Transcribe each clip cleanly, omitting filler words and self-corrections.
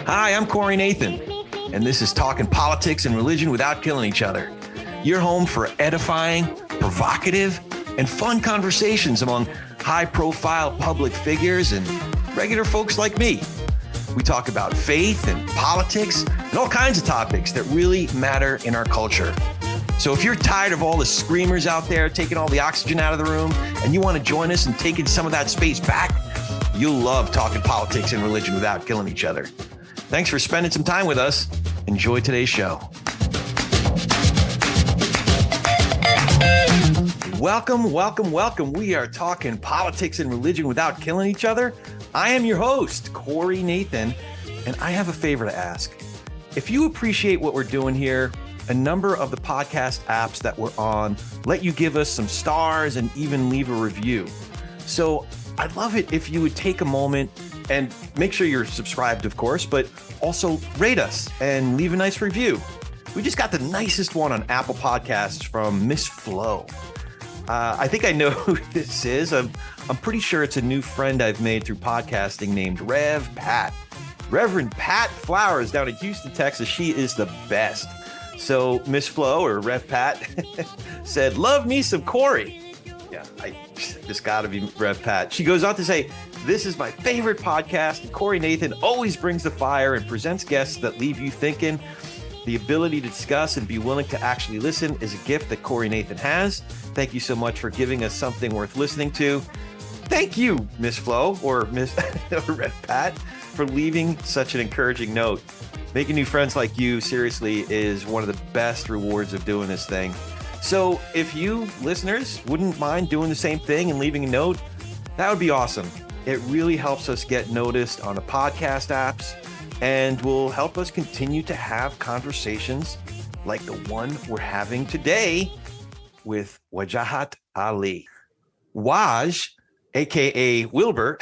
Hi, I'm Corey Nathan, and this is Talking Politics and Religion Without Killing Each Other. Your home for edifying, provocative, and fun conversations among high-profile public figures and regular folks like me. We talk about faith and politics and all kinds of topics that really matter in our culture. So if you're tired of all the screamers out there taking all the oxygen out of the room and you want to join us in taking some of that space back, you'll love talking politics and religion without killing each other. Thanks for spending some time with us. Enjoy today's show. Welcome, welcome, welcome. We are talking politics and religion without killing each other. I am your host, Corey Nathan, and I have a favor to ask. If you appreciate what we're doing here, a number of the podcast apps that we're on let you give us some stars and even leave a review. So I'd love it if you would take a moment and make sure you're subscribed, of course, but also rate us and leave a nice review. We just got the nicest one on Apple Podcasts from Miss Flo. I think I know who this is. I'm pretty sure it's a new friend I've made through podcasting named Rev Pat. Reverend Pat Flowers down in Houston, Texas. She is the best. So Miss Flo, or Rev Pat, said, love me some Corey. Yeah, this got to be Rev Pat. She goes on to say, this is my favorite podcast. And Corey Nathan always brings the fire and presents guests that leave you thinking. The ability to discuss and be willing to actually listen is a gift that Corey Nathan has. Thank you so much for giving us something worth listening to. Thank you, Miss Flo, or Miss or Rev Pat, for leaving such an encouraging note. Making new friends like you, seriously, is one of the best rewards of doing this thing. So if you listeners wouldn't mind doing the same thing and leaving a note, that would be awesome. It really helps us get noticed on the podcast apps and will help us continue to have conversations like the one we're having today with Wajahat Ali. Waj, aka Wilbur,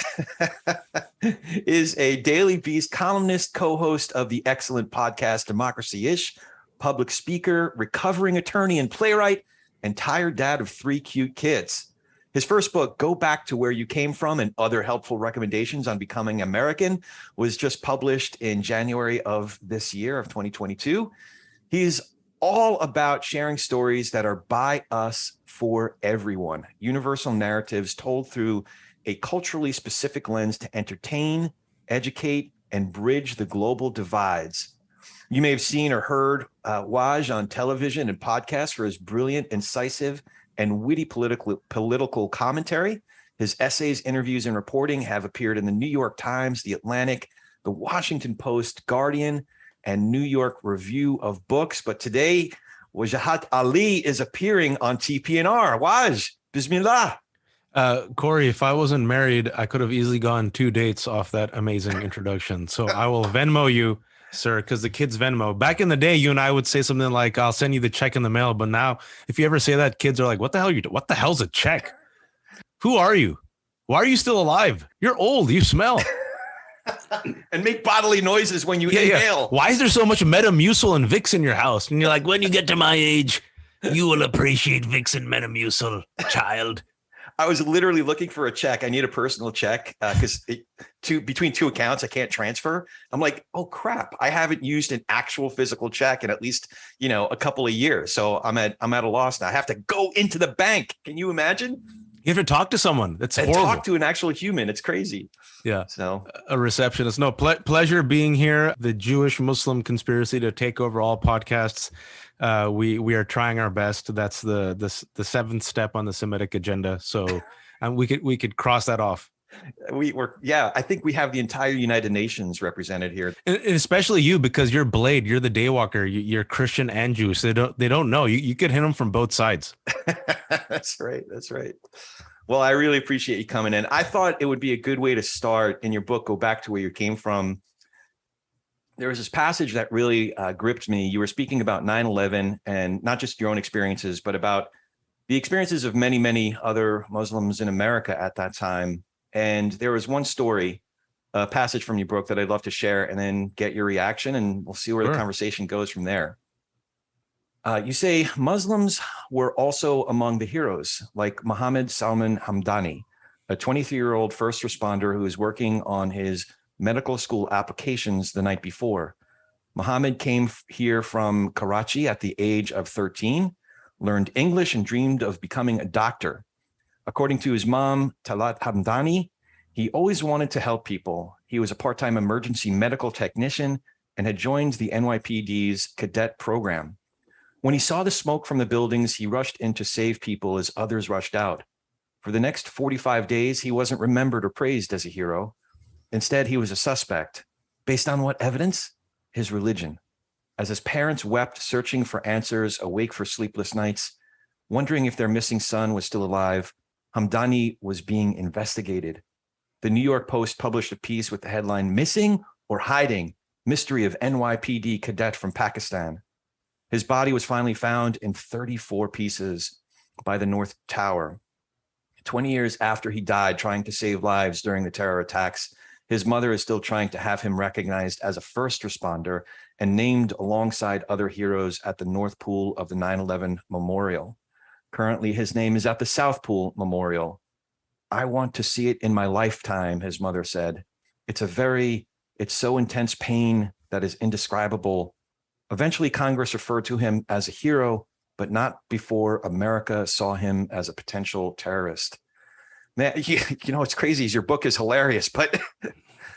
is a Daily Beast columnist, co-host of the excellent podcast Democracy-ish, public speaker, recovering attorney and playwright, and tired dad of 3 cute kids. His first book, Go Back to Where You Came From and Other Helpful Recommendations on Becoming American, was just published in January of this year, of 2022. He's all about sharing stories that are by us for everyone, universal narratives told through a culturally specific lens to entertain, educate, and bridge the global divides. You may have seen or heard Waj on television and podcasts for his brilliant, incisive, and witty political commentary. His essays, interviews, and reporting have appeared in the New York Times, The Atlantic, The Washington Post, Guardian, and New York Review of Books. But today, Wajahat Ali is appearing on TPNR. Waj, bismillah. Corey, if I wasn't married, I could have easily gone 2 dates off that amazing introduction. So I will Venmo you, sir, because the kids Venmo. Back in the day, you and I would say something like, I'll send you the check in the mail. But now, if you ever say that, kids are like, what the hell are you doing? What the hell's a check? Who are you? Why are you still alive? You're old. You smell. And make bodily noises when you inhale. Yeah. Why is there so much Metamucil and Vicks in your house? And you're like, when you get to my age, you will appreciate Vicks and Metamucil, child. I was literally looking for a check. I need a personal check because between 2 accounts, I can't transfer. I'm like, oh crap! I haven't used an actual physical check in at least a couple of years. So I'm at a loss now. I have to go into the bank. Can you imagine? You have to talk to someone. That's horrible. Talk to an actual human. It's crazy. Yeah. So a receptionist. No, pleasure being here. The Jewish Muslim conspiracy to take over all podcasts. We are trying our best. That's the 7th step on the Semitic agenda. So we could cross that off. I think we have the entire United Nations represented here, and especially you, because you're Blade. You're the daywalker. You're Christian and Jewish. They don't know. You could hit them from both sides. That's right. Well, I really appreciate you coming in. I thought it would be a good way to start in your book, Go Back to Where You Came From. There was this passage that really gripped me. You were speaking about 9/11 and not just your own experiences, but about the experiences of many, many other Muslims in America at that time. And there was one story, a passage from your book that I'd love to share and then get your reaction, and we'll see where the conversation goes from there. You say Muslims were also among the heroes, like Muhammad Salman Hamdani, a 23-year-old first responder who was working on his medical school applications the night before. Muhammad came here from Karachi at the age of 13, learned English, and dreamed of becoming a doctor. According to his mom, Talat Hamdani, he always wanted to help people. He was a part-time emergency medical technician and had joined the NYPD's cadet program. When he saw the smoke from the buildings, he rushed in to save people as others rushed out. For the next 45 days, he wasn't remembered or praised as a hero. Instead, he was a suspect. Based on what evidence? His religion. As his parents wept, searching for answers, awake for sleepless nights, wondering if their missing son was still alive, Hamdani was being investigated. The New York Post published a piece with the headline, "Missing or Hiding? Mystery of NYPD Cadet from Pakistan." His body was finally found in 34 pieces by the North Tower. 20 years after he died trying to save lives during the terror attacks, his mother is still trying to have him recognized as a first responder and named alongside other heroes at the North Pool of the 9/11 Memorial. Currently, his name is at the South Pool Memorial. "I want to see it in my lifetime," his mother said. It's so intense pain that is indescribable. Eventually, Congress referred to him as a hero, but not before America saw him as a potential terrorist. Man, you know, what's crazy is your book is hilarious, but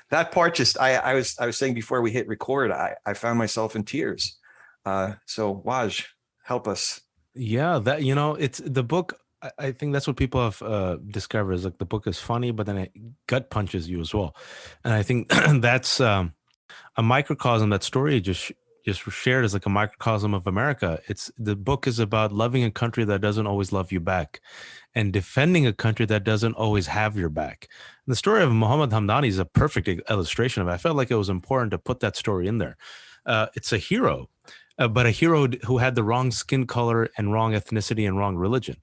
that part just, I was saying before we hit record, I found myself in tears. So Waj, help us. Yeah, that, it's the book. I think that's what people have discovered is like the book is funny, but then it gut punches you as well. And I think that's a microcosm. That story just shared as like a microcosm of America. The book is about loving a country that doesn't always love you back and defending a country that doesn't always have your back. And the story of Muhammad Hamdani is a perfect illustration of it. I felt like it was important to put that story in there. It's a hero, but a hero who had the wrong skin color and wrong ethnicity and wrong religion.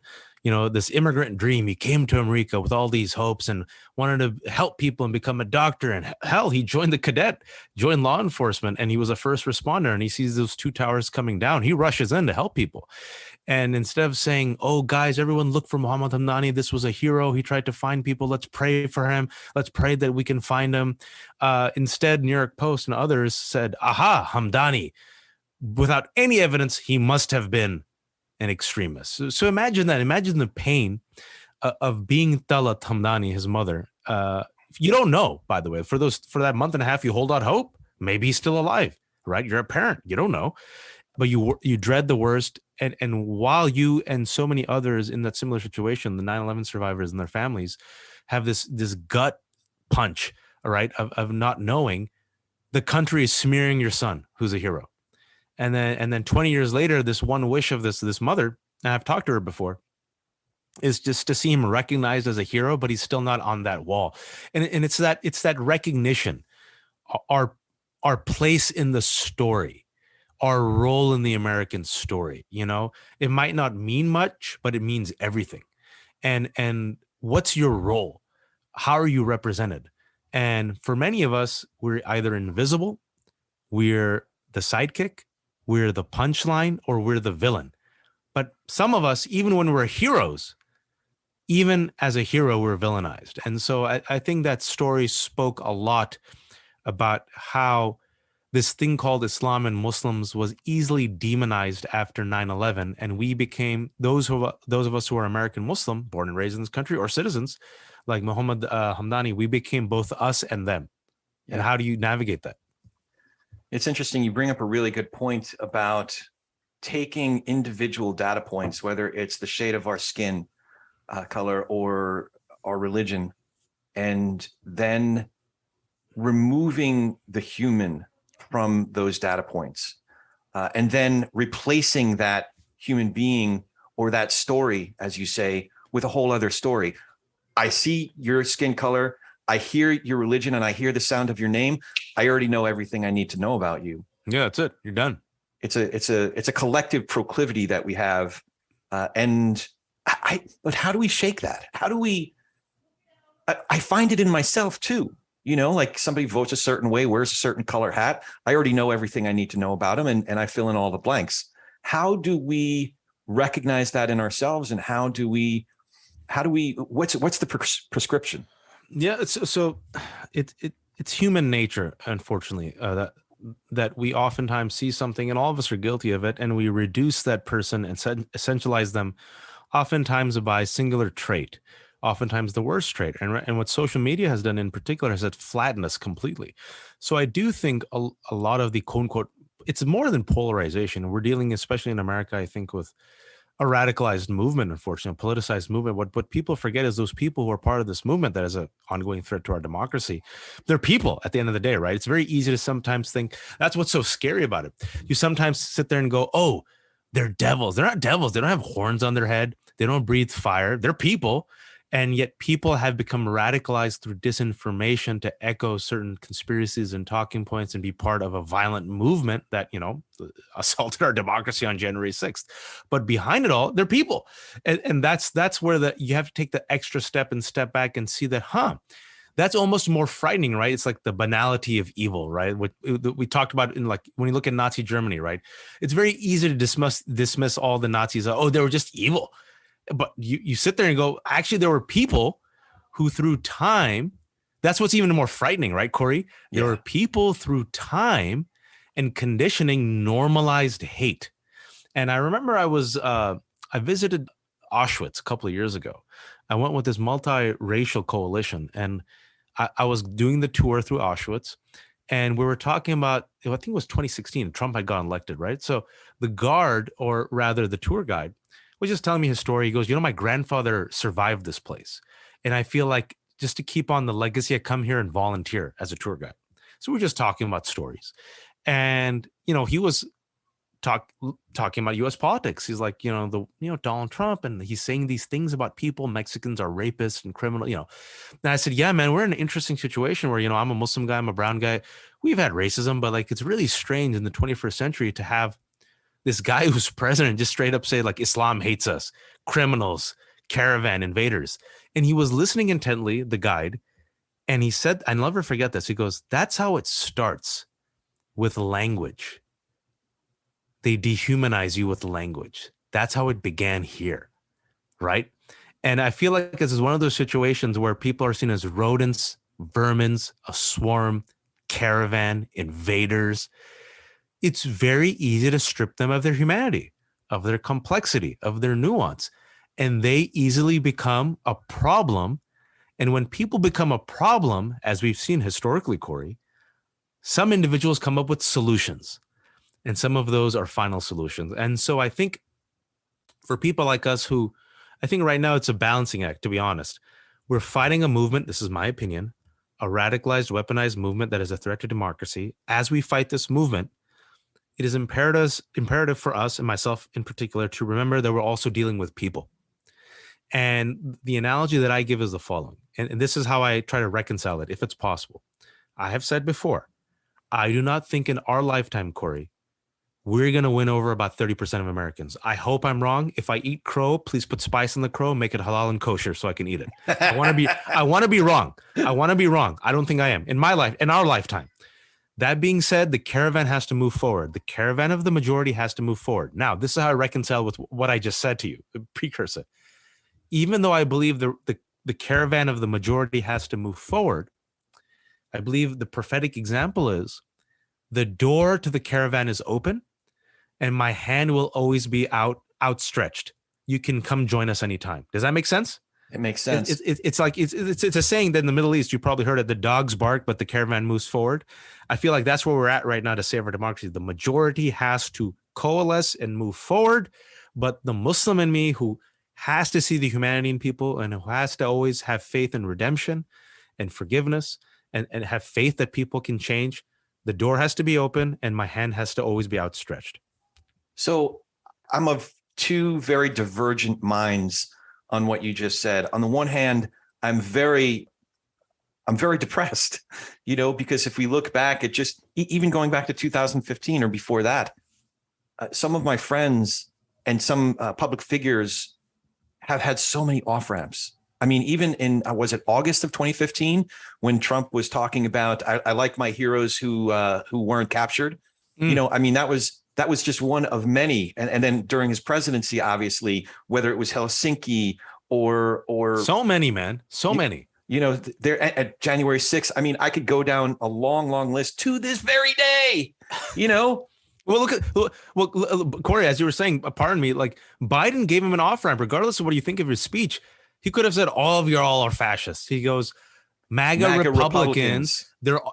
This immigrant dream, he came to America with all these hopes and wanted to help people and become a doctor. And hell, he joined joined law enforcement, and he was a first responder. And he sees those two towers coming down. He rushes in to help people. And instead of saying, "Oh, guys, everyone look for Muhammad Hamdani. This was a hero. He tried to find people. Let's pray for him. Let's pray that we can find him." Instead, New York Post and others said, "Aha, Hamdani. Without any evidence, he must have been an extremist." So imagine that. Imagine the pain of being Talat Hamdani, his mother. You don't know, by the way, for that month and a half, you hold out hope. Maybe he's still alive, right? You're a parent. You don't know, but you dread the worst. And while you and so many others in that similar situation, the 9/11 survivors and their families, have this gut punch, all right, of not knowing, the country is smearing your son, who's a hero. And then 20 years later, this one wish of this mother, and I've talked to her before, is just to see him recognized as a hero, but he's still not on that wall. And it's that recognition, our place in the story, our role in the American story. It might not mean much, but it means everything. And what's your role? How are you represented? And for many of us, we're either invisible, we're the sidekick, we're the punchline, or we're the villain. But some of us, even when we're heroes, even as a hero, we're villainized. And so I think that story spoke a lot about how this thing called Islam and Muslims was easily demonized after 9/11. And we became, those of us who are American Muslim, born and raised in this country, or citizens like Muhammad Hamdani, we became both us and them. Yeah. And how do you navigate that? It's interesting. You bring up a really good point about taking individual data points, whether it's the shade of our skin color or our religion, and then removing the human from those data points, and then replacing that human being or that story, as you say, with a whole other story. I see your skin color, I hear your religion, and I hear the sound of your name. I already know everything I need to know about you. Yeah, that's it. You're done. It's a collective proclivity that we have, but how do we shake that? How do we? I find it in myself too. Like somebody votes a certain way, wears a certain color hat. I already know everything I need to know about them, and I fill in all the blanks. How do we recognize that in ourselves, and how do we How do we, what's the prescription? Yeah, it's human nature, unfortunately, that we oftentimes see something, and all of us are guilty of it, and we reduce that person and essentialize them, oftentimes by singular trait, oftentimes the worst trait. And what social media has done in particular is it flattened us completely. So I do think a lot of the quote unquote, it's more than polarization. We're dealing, especially in America, I think, with a radicalized movement, unfortunately, a politicized movement. What people forget is those people who are part of this movement that is an ongoing threat to our democracy. They're people at the end of the day, right? It's very easy to sometimes think that's what's so scary about it. You sometimes sit there and go, oh, they're devils. They're not devils. They don't have horns on their head. They don't breathe fire. They're people. And yet people have become radicalized through disinformation to echo certain conspiracies and talking points and be part of a violent movement that, assaulted our democracy on January 6th. But behind it all, they're people. And that's where you have to take the extra step and step back and see that, that's almost more frightening, right? It's like the banality of evil, right? What we talked about in, like, when you look at Nazi Germany, right? It's very easy to dismiss all the Nazis. Oh, they were just evil. But you sit there and go, actually, there were people who through time, that's what's even more frightening, right, Corey? There were people through time and conditioning normalized hate. And I remember I visited Auschwitz a couple of years ago. I went with this multiracial coalition, and I was doing the tour through Auschwitz, and we were talking about, I think it was 2016, Trump had gotten elected, right? So the guard, or rather the tour guide, was just telling me his story. He goes, my grandfather survived this place. And I feel like just to keep on the legacy, I come here and volunteer as a tour guide. So we're just talking about stories. And, he was talking about U.S. politics. He's like, Donald Trump, and he's saying these things about people. Mexicans are rapists and criminal, And I said, yeah, man, we're in an interesting situation where, I'm a Muslim guy, I'm a brown guy. We've had racism, but like, it's really strange in the 21st century to have this guy who's president just straight up say, like, Islam hates us, criminals, caravan invaders. And he was listening intently, the guide, and he said, I'll never forget this. He goes, that's how it starts, with language. They dehumanize you with language. That's how it began here, right? And I feel like this is one of those situations where people are seen as rodents, vermins, a swarm, caravan, invaders. It's very easy to strip them of their humanity, of their complexity, of their nuance, and they easily become a problem. And when people become a problem, as we've seen historically, Corey, some individuals come up with solutions, and some of those are final solutions. And so I think for people like us who, I think right now it's a balancing act, to be honest. We're fighting a movement, this is my opinion, a radicalized, weaponized movement that is a threat to democracy. As we fight this movement, it is imperative for us, and myself in particular, to remember that we're also dealing with people. And the analogy that I give is the following, and this is how I try to reconcile it, if it's possible. I have said before, I do not think in our lifetime, Corey, we're going to win over about 30% of Americans. I hope I'm wrong. If I eat crow, please put spice in the crow, make it halal and kosher so I can eat it. I want to be wrong. I want to be wrong. I don't think I am in our lifetime. That being said, the caravan has to move forward. The caravan of the majority has to move forward. Now, this is how I reconcile with what I just said to you, the precursor. Even though I believe the caravan of the majority has to move forward, I believe the prophetic example is the door to the caravan is open, and my hand will always be outstretched. You can come join us anytime. Does that make sense? It makes sense. It's like it's a saying that in the Middle East, you probably heard it: the dogs bark, but the caravan moves forward. I feel like that's where we're at right now to save our democracy. The majority has to coalesce and move forward, but the Muslim in me, who has to see the humanity in people and who has to always have faith in redemption and forgiveness and have faith that people can change, the door has to be open and my hand has to always be outstretched. So I'm of two very divergent minds on what you just said. On the one hand, I'm very depressed, because if we look back at just even going back to 2015 or before that, some of my friends and some public figures have had so many off ramps. I mean, even in, was it August of 2015 when Trump was talking about, I like my heroes who weren't captured. I mean, that was just one of many. And then during his presidency, obviously, whether it was Helsinki or So many, man. So many. They're at January 6th. I mean, I could go down a long, long list to this very day, Well, Corey, as you were saying, pardon me, like Biden gave him an off ramp, regardless of what you think of his speech. He could have said, all of you all are fascists. He goes, MAGA Republicans.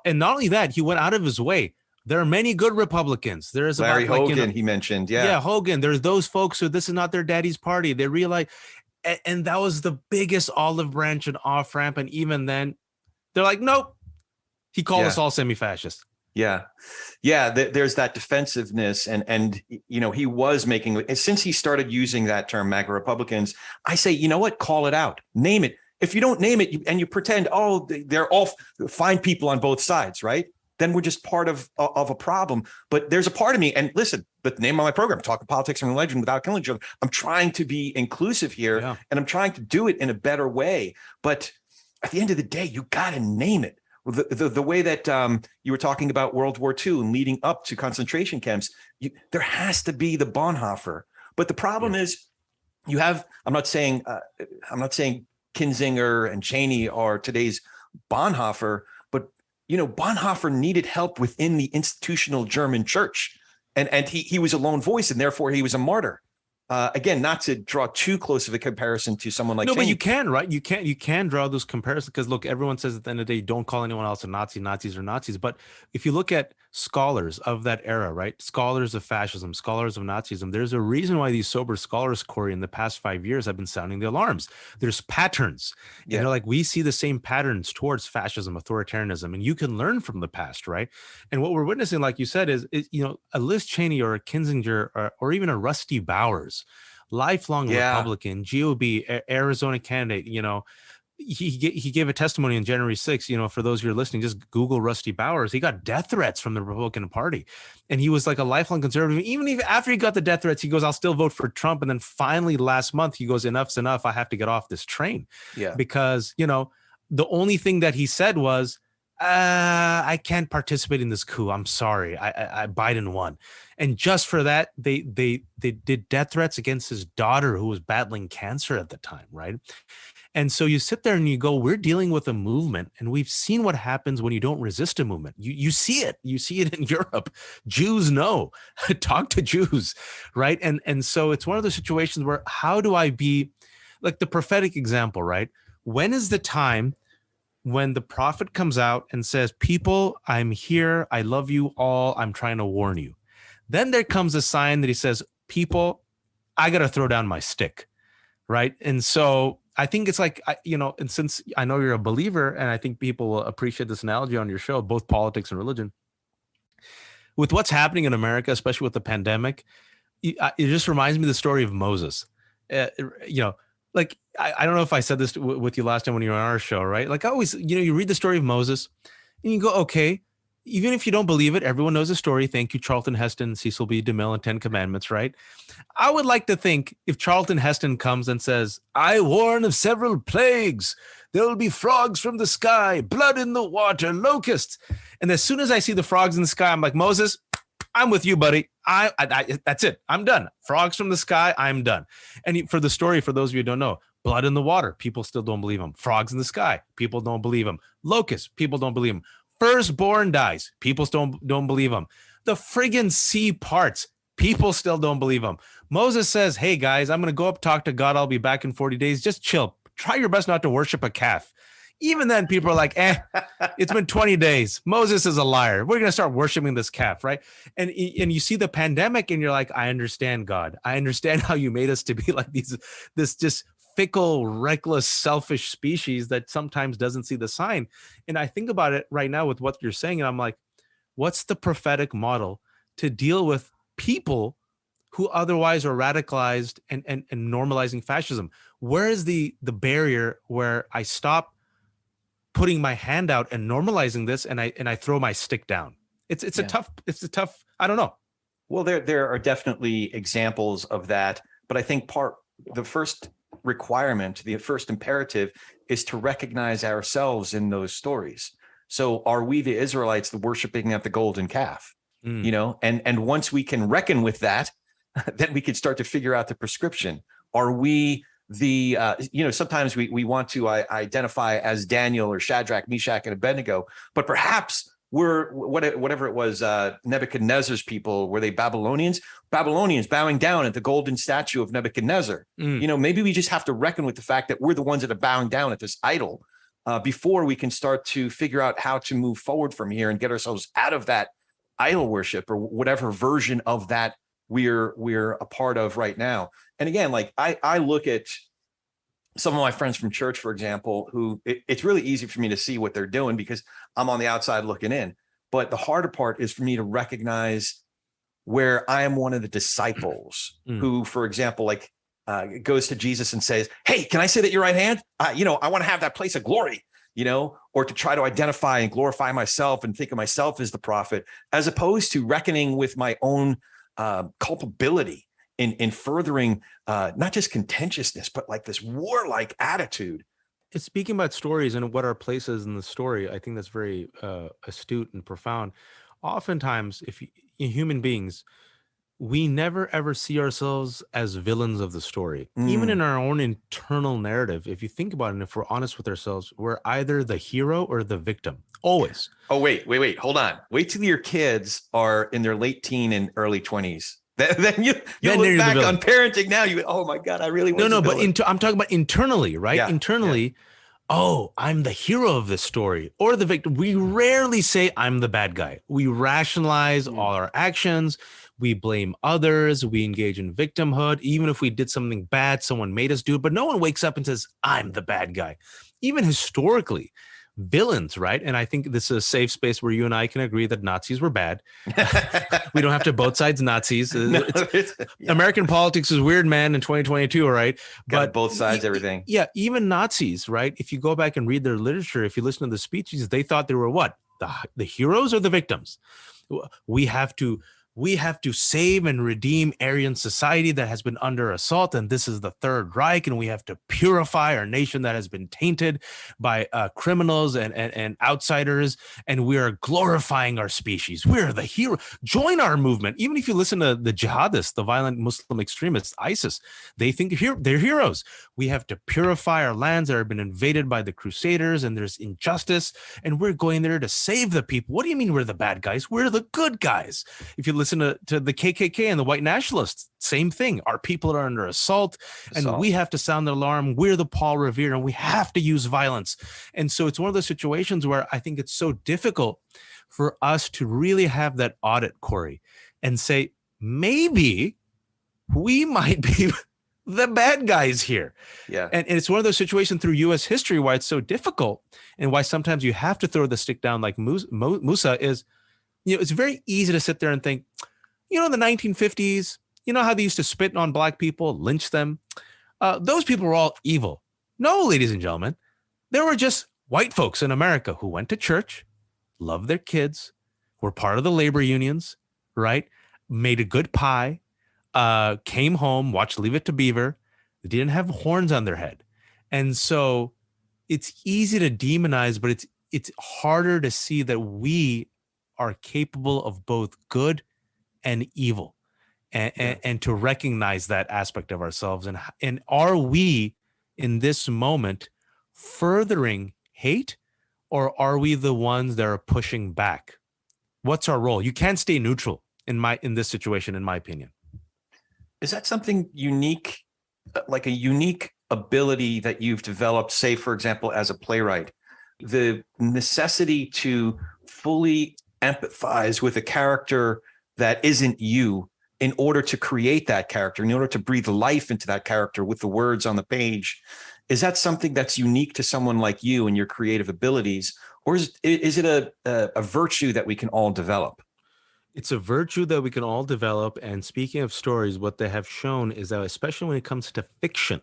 And not only that, he went out of his way. There are many good Republicans. There is Larry Hogan, he mentioned. Yeah, Hogan. There's those folks who this is not their daddy's party. They realize, and that was the biggest olive branch and off ramp. And even then, they're like, nope. He called us all semi-fascist. Yeah. There's that defensiveness, and he was making, since he started using that term, MAGA Republicans. I say, you know what? Call it out. Name it. If you don't name it and you pretend, they're all fine people on both sides, right? Then we're just part of a problem. But there's a part of me, and listen, the name of my program, Talking Politics and Religion Without Killing Each Other. I'm trying to be inclusive here, and I'm trying to do it in a better way. But at the end of the day, you got to name it. The way that you were talking about World War II and leading up to concentration camps, there has to be the Bonhoeffer. But the problem is, I'm not saying Kinzinger and Cheney are today's Bonhoeffer, but Bonhoeffer needed help within the institutional German church, and he was a lone voice, and therefore he was a martyr. Again, not to draw too close of a comparison to someone like Cheney. But you can, right? You can draw those comparisons, because look, everyone says at the end of the day, don't call anyone else a Nazi. Nazis are Nazis. But if you look at scholars of that era, right? Scholars of fascism, scholars of Nazism, there's a reason why these sober scholars, Corey, in the past 5 years have been sounding the alarms. There's patterns. Yeah. And they're like, we see the same patterns towards fascism, authoritarianism, and you can learn from the past, right? And what we're witnessing, like you said, is a Liz Cheney or a Kinzinger or even a Rusty Bowers, lifelong Republican, GOP, Arizona candidate, he gave a testimony on January 6th. For those of you who are listening, just Google Rusty Bowers. He got death threats from the Republican Party, and he was like a lifelong conservative. Even after he got the death threats, he goes, I'll still vote for Trump. And then finally last month, he goes, enough's enough. I have to get off this train. Because, the only thing that he said was, I can't participate in this coup. I'm sorry. I Biden won. And just for that, they did death threats against his daughter, who was battling cancer at the time, right? And so you sit there and you go, we're dealing with a movement, and we've seen what happens when you don't resist a movement. You see it. You see it in Europe. Jews know. Talk to Jews, right? And so it's one of those situations where, how do I be like the prophetic example, right? When is the time when the prophet comes out and says, people, I'm here. I love you all. I'm trying to warn you. Then there comes a sign that he says, people, I got to throw down my stick, right? And so I think it's like, and since I know you're a believer, and I think people will appreciate this analogy on your show, both politics and religion, with what's happening in America, especially with the pandemic, it just reminds me of the story of Moses. Like, I don't know if I said this with you last time when you were on our show, right? Like I always, you read the story of Moses and you go, okay, even if you don't believe it, everyone knows the story. Thank you, Charlton Heston, Cecil B. DeMille, and 10 Commandments, right? I would like to think if Charlton Heston comes and says, I warn of several plagues. There will be frogs from the sky, blood in the water, locusts. And as soon as I see the frogs in the sky, I'm like, Moses, I'm with you, buddy. I that's it. I'm done. Frogs from the sky. I'm done. And for the story, for those of you who don't know, blood in the water. People still don't believe him. Frogs in the sky. People don't believe him. Locusts. People don't believe him. Firstborn dies. People still don't believe him. The friggin' sea parts. People still don't believe him. Moses says, hey guys, I'm going to go up, talk to God. I'll be back in 40 days. Just chill. Try your best not to worship a calf. Even then, people are like, it's been 20 days. Moses is a liar. We're going to start worshiping this calf, right? And you see the pandemic and you're like, I understand, God. I understand how you made us to be like this just fickle, reckless, selfish species that sometimes doesn't see the sign. And I think about it right now with what you're saying, and I'm like, what's the prophetic model to deal with people who otherwise are radicalized and normalizing fascism? Where is the barrier where I stop putting my hand out and normalizing this and I throw my stick down? It's a tough, I don't know. Well, there are definitely examples of that, but I think the first requirement, the first imperative is to recognize ourselves in those stories. So are we the Israelites, the worshiping at the golden calf? And once we can reckon with that, then we can start to figure out the prescription. Are we sometimes we want to identify as Daniel or Shadrach, Meshach, and Abednego, but perhaps we're whatever it was, Nebuchadnezzar's people, were they Babylonians bowing down at the golden statue of Nebuchadnezzar. Maybe we just have to reckon with the fact that we're the ones that are bowing down at this idol before we can start to figure out how to move forward from here and get ourselves out of that idol worship or whatever version of that we're a part of right now. And again, like I look at some of my friends from church, for example, who it's really easy for me to see what they're doing because I'm on the outside looking in. But the harder part is for me to recognize where I am one of the disciples who, for example, like goes to Jesus and says, "Hey, can I sit at your right hand? I want to have that place of glory." Or to try to identify and glorify myself and think of myself as the prophet, as opposed to reckoning with my own culpability in furthering not just contentiousness, but like this warlike attitude. It's speaking about stories and what our place is in the story. I think that's very astute and profound. Oftentimes, human beings, we never ever see ourselves as villains of the story. Even in our own internal narrative, if you think about it, and if we're honest with ourselves, we're either the hero or the victim. Always. Oh, wait, hold on. Wait till your kids are in their late teen and early 20s. Then you look back on parenting now. Oh my God, I really was but I'm talking about internally, right? Yeah, internally, oh, I'm the hero of this story or the victim. We rarely say I'm the bad guy. We rationalize all our actions. We blame others. We engage in victimhood. Even if we did something bad, someone made us do it. But no one wakes up and says, I'm the bad guy. Even historically, villains, right? And I think this is a safe space where you and I can agree that Nazis were bad. We don't have to both sides Nazis. American politics is weird, man, in 2022, all right? But both sides, everything. Yeah, even Nazis, right? If you go back and read their literature, if you listen to the speeches, they thought they were what? The heroes or the victims? We have to save and redeem Aryan society that has been under assault. And this is the Third Reich. And we have to purify our nation that has been tainted by criminals and outsiders. And we are glorifying our species. We're the hero. Join our movement. Even if you listen to the jihadists, the violent Muslim extremists, ISIS, they think they're heroes. We have to purify our lands that have been invaded by the Crusaders, and there's injustice. And we're going there to save the people. What do you mean we're the bad guys? We're the good guys. If you listen to the KKK and the white nationalists, same thing. Our people are under assault, and we have to sound the alarm. We're the Paul Revere, and we have to use violence. And so it's one of those situations where I think it's so difficult for us to really have that audit, Corey, and say, maybe we might be the bad guys here. Yeah. And it's one of those situations through U.S. history why it's so difficult and why sometimes you have to throw the stick down like Musa is, it's very easy to sit there and think, the 1950s, how they used to spit on black people, lynch them. Those people were all evil. No, ladies and gentlemen, there were just white folks in America who went to church, loved their kids, were part of the labor unions, right? Made a good pie, came home, watched Leave It to Beaver. They didn't have horns on their head. And so it's easy to demonize, but it's harder to see that we are capable of both good and evil, and to recognize that aspect of ourselves. And are we in this moment furthering hate, or are we the ones that are pushing back? What's our role? You can't stay neutral in this situation, in my opinion. Is that something unique, like a unique ability that you've developed, say, for example, as a playwright, the necessity to fully empathize with a character that isn't you in order to create that character, in order to breathe life into that character with the words on the page? Is that something that's unique to someone like you and your creative abilities, or is it a virtue that we can all develop? It's a virtue that we can all develop. And speaking of stories, what they have shown is that, especially when it comes to fiction,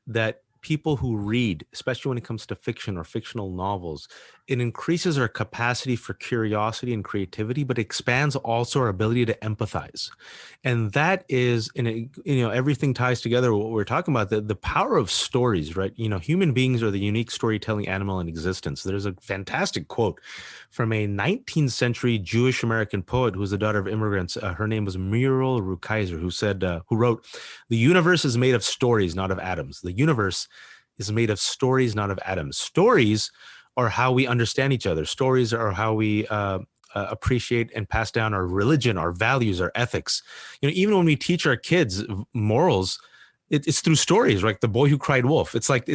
that people who read, especially when it comes to fiction or fictional novels, it increases our capacity for curiosity and creativity, but expands also our ability to empathize. And that is, everything ties together what we're talking about, the power of stories, right? Human beings are the unique storytelling animal in existence. There's a fantastic quote from a 19th century Jewish American poet who was the daughter of immigrants. Her name was Muriel Rukeyser, who wrote, "The universe is made of stories, not of atoms. The universe is made of stories, not of atoms." Stories are how we understand each other. Stories are how we appreciate and pass down our religion, our values, our ethics. Even when we teach our kids morals, it's through stories, like The Boy Who Cried Wolf. It's like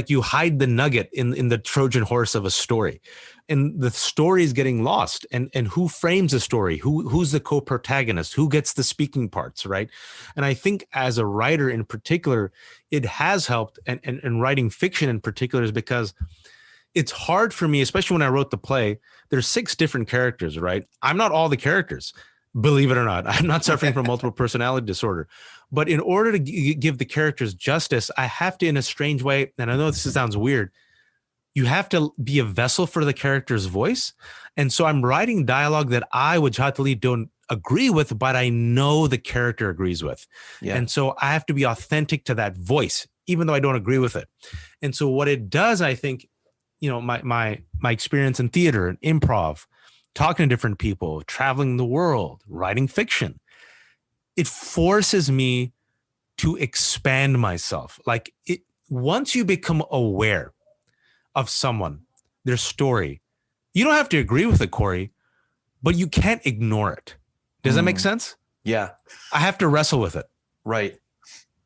you hide the nugget in the Trojan horse of a story, and the story is getting lost. And who frames a story? Who's the co-protagonist? Who gets the speaking parts, right? And I think as a writer in particular, it has helped, and writing fiction in particular, is because it's hard for me, especially when I wrote the play. There's 6 different characters, right? I'm not all the characters, believe it or not. I'm not suffering from multiple personality disorder. But in order to give the characters justice, I have to, in a strange way, and I know this sounds weird, you have to be a vessel for the character's voice. And so I'm writing dialogue that I, Wajahat Ali, don't agree with, but I know the character agrees with. Yeah. And so I have to be authentic to that voice, even though I don't agree with it. And so what it does, I think, my experience in theater and improv, talking to different people, traveling the world, writing fiction, it forces me to expand myself. Once you become aware of someone, their story, you don't have to agree with it, Corey, but you can't ignore it. Does that make sense? Yeah. I have to wrestle with it. Right.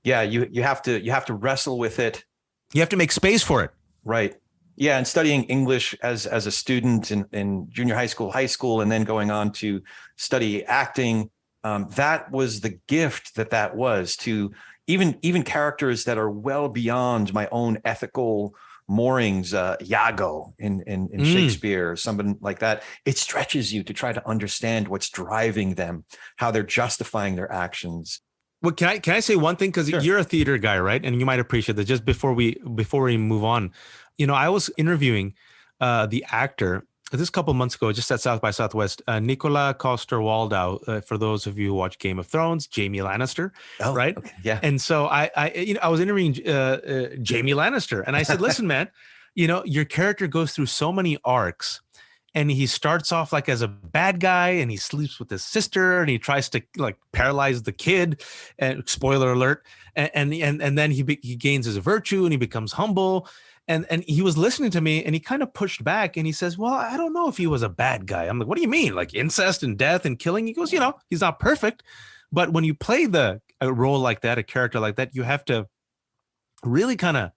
Yeah. You have to wrestle with it. You have to make space for it. Right. Yeah, and studying English as a student in junior high school, and then going on to study acting, that was the gift that was, to even characters that are well beyond my own ethical moorings, Iago in Shakespeare, something like that. It stretches you to try to understand what's driving them, how they're justifying their actions. Well, can I say one thing? Because You're a theater guy, right? And you might appreciate that. Just before we move on, I was interviewing the actor this couple months ago, just at South by Southwest, Nicola Coster-Waldau. For those of you who watch Game of Thrones, Jaime Lannister, right? Okay. Yeah. And so I was interviewing Jaime Lannister, and I said, "Listen, man, your character goes through so many arcs." And he starts off as a bad guy, and he sleeps with his sister, and he tries to paralyze the kid. And spoiler alert. And then he gains his virtue, and he becomes humble. And he was listening to me, and he kind of pushed back, and he says, "Well, I don't know if he was a bad guy." I'm like, "What do you mean? Like incest and death and killing?" He goes, "He's not perfect, but when you play a role like that, a character like that, you have to really kind of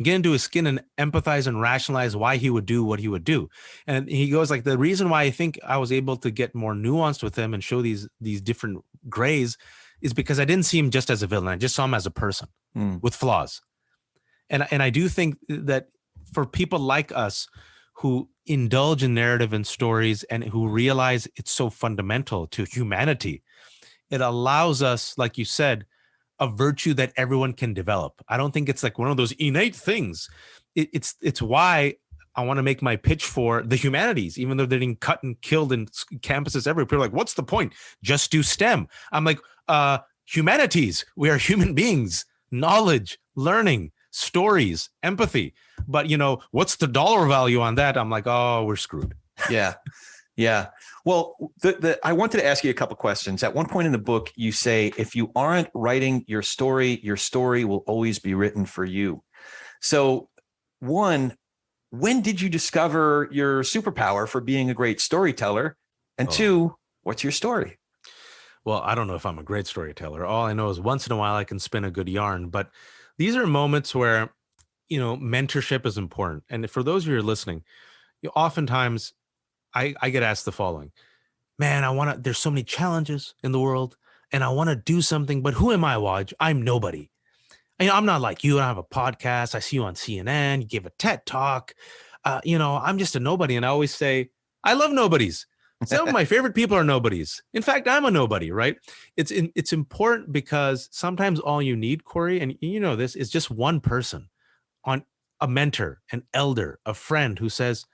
get into his skin and empathize and rationalize why he would do what he would do." And he goes, the reason why I think I was able to get more nuanced with him and show these different grays is because I didn't see him just as a villain. I just saw him as a person with flaws. And I do think that for people like us who indulge in narrative and stories, and who realize it's so fundamental to humanity, it allows us, like you said, a virtue that everyone can develop. I don't think it's one of those innate things. It's why I want to make my pitch for the humanities, even though they're getting cut and killed in campuses everywhere. People are like, "What's the point? Just do STEM." I'm like, humanities. We are human beings. Knowledge, learning, stories, empathy. But what's the dollar value on that? I'm like, oh, we're screwed. Yeah. Yeah. Well, I wanted to ask you a couple questions. At one point in the book, you say, if you aren't writing your story will always be written for you. So one, when did you discover your superpower for being a great storyteller? And two, what's your story? Well, I don't know if I'm a great storyteller. All I know is once in a while I can spin a good yarn, but these are moments where, mentorship is important. And for those of you who are listening, oftentimes I get asked the following: "Man, there's so many challenges in the world, and I want to do something, but who am I, Waj? I'm nobody. I'm not like you. I don't have a podcast. I see you on CNN. You give a TED talk. I'm just a nobody." And I always say, I love nobodies, Some of my favorite people are nobodies. In fact, I'm a nobody, right? It's important because sometimes all you need, Corey, and you know this, is just one person, on a mentor, an elder, a friend who says,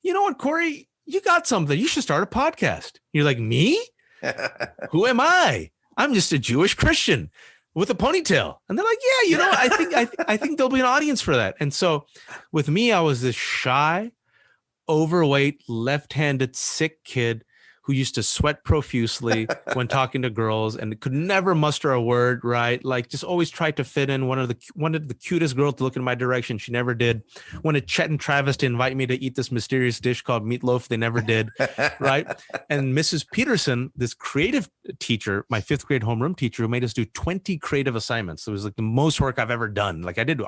you know what, Corey, you got something. You should start a podcast. You're like, me? Who am I? I'm just a Jewish Christian with a ponytail. And they're like, yeah, you know, I think there'll be an audience for that. And so with me, I was this shy, overweight, left-handed, sick kid who used to sweat profusely when talking to girls and could never muster a word, right? Like just always tried to fit in. Wanted the cutest girl to look in my direction. She never did. Wanted Chet and Travis to invite me to eat this mysterious dish called meatloaf. They never did, right? And Mrs. Peterson, this creative teacher, my 5th grade homeroom teacher, who made us do 20 creative assignments. It was like the most work I've ever done. Like I did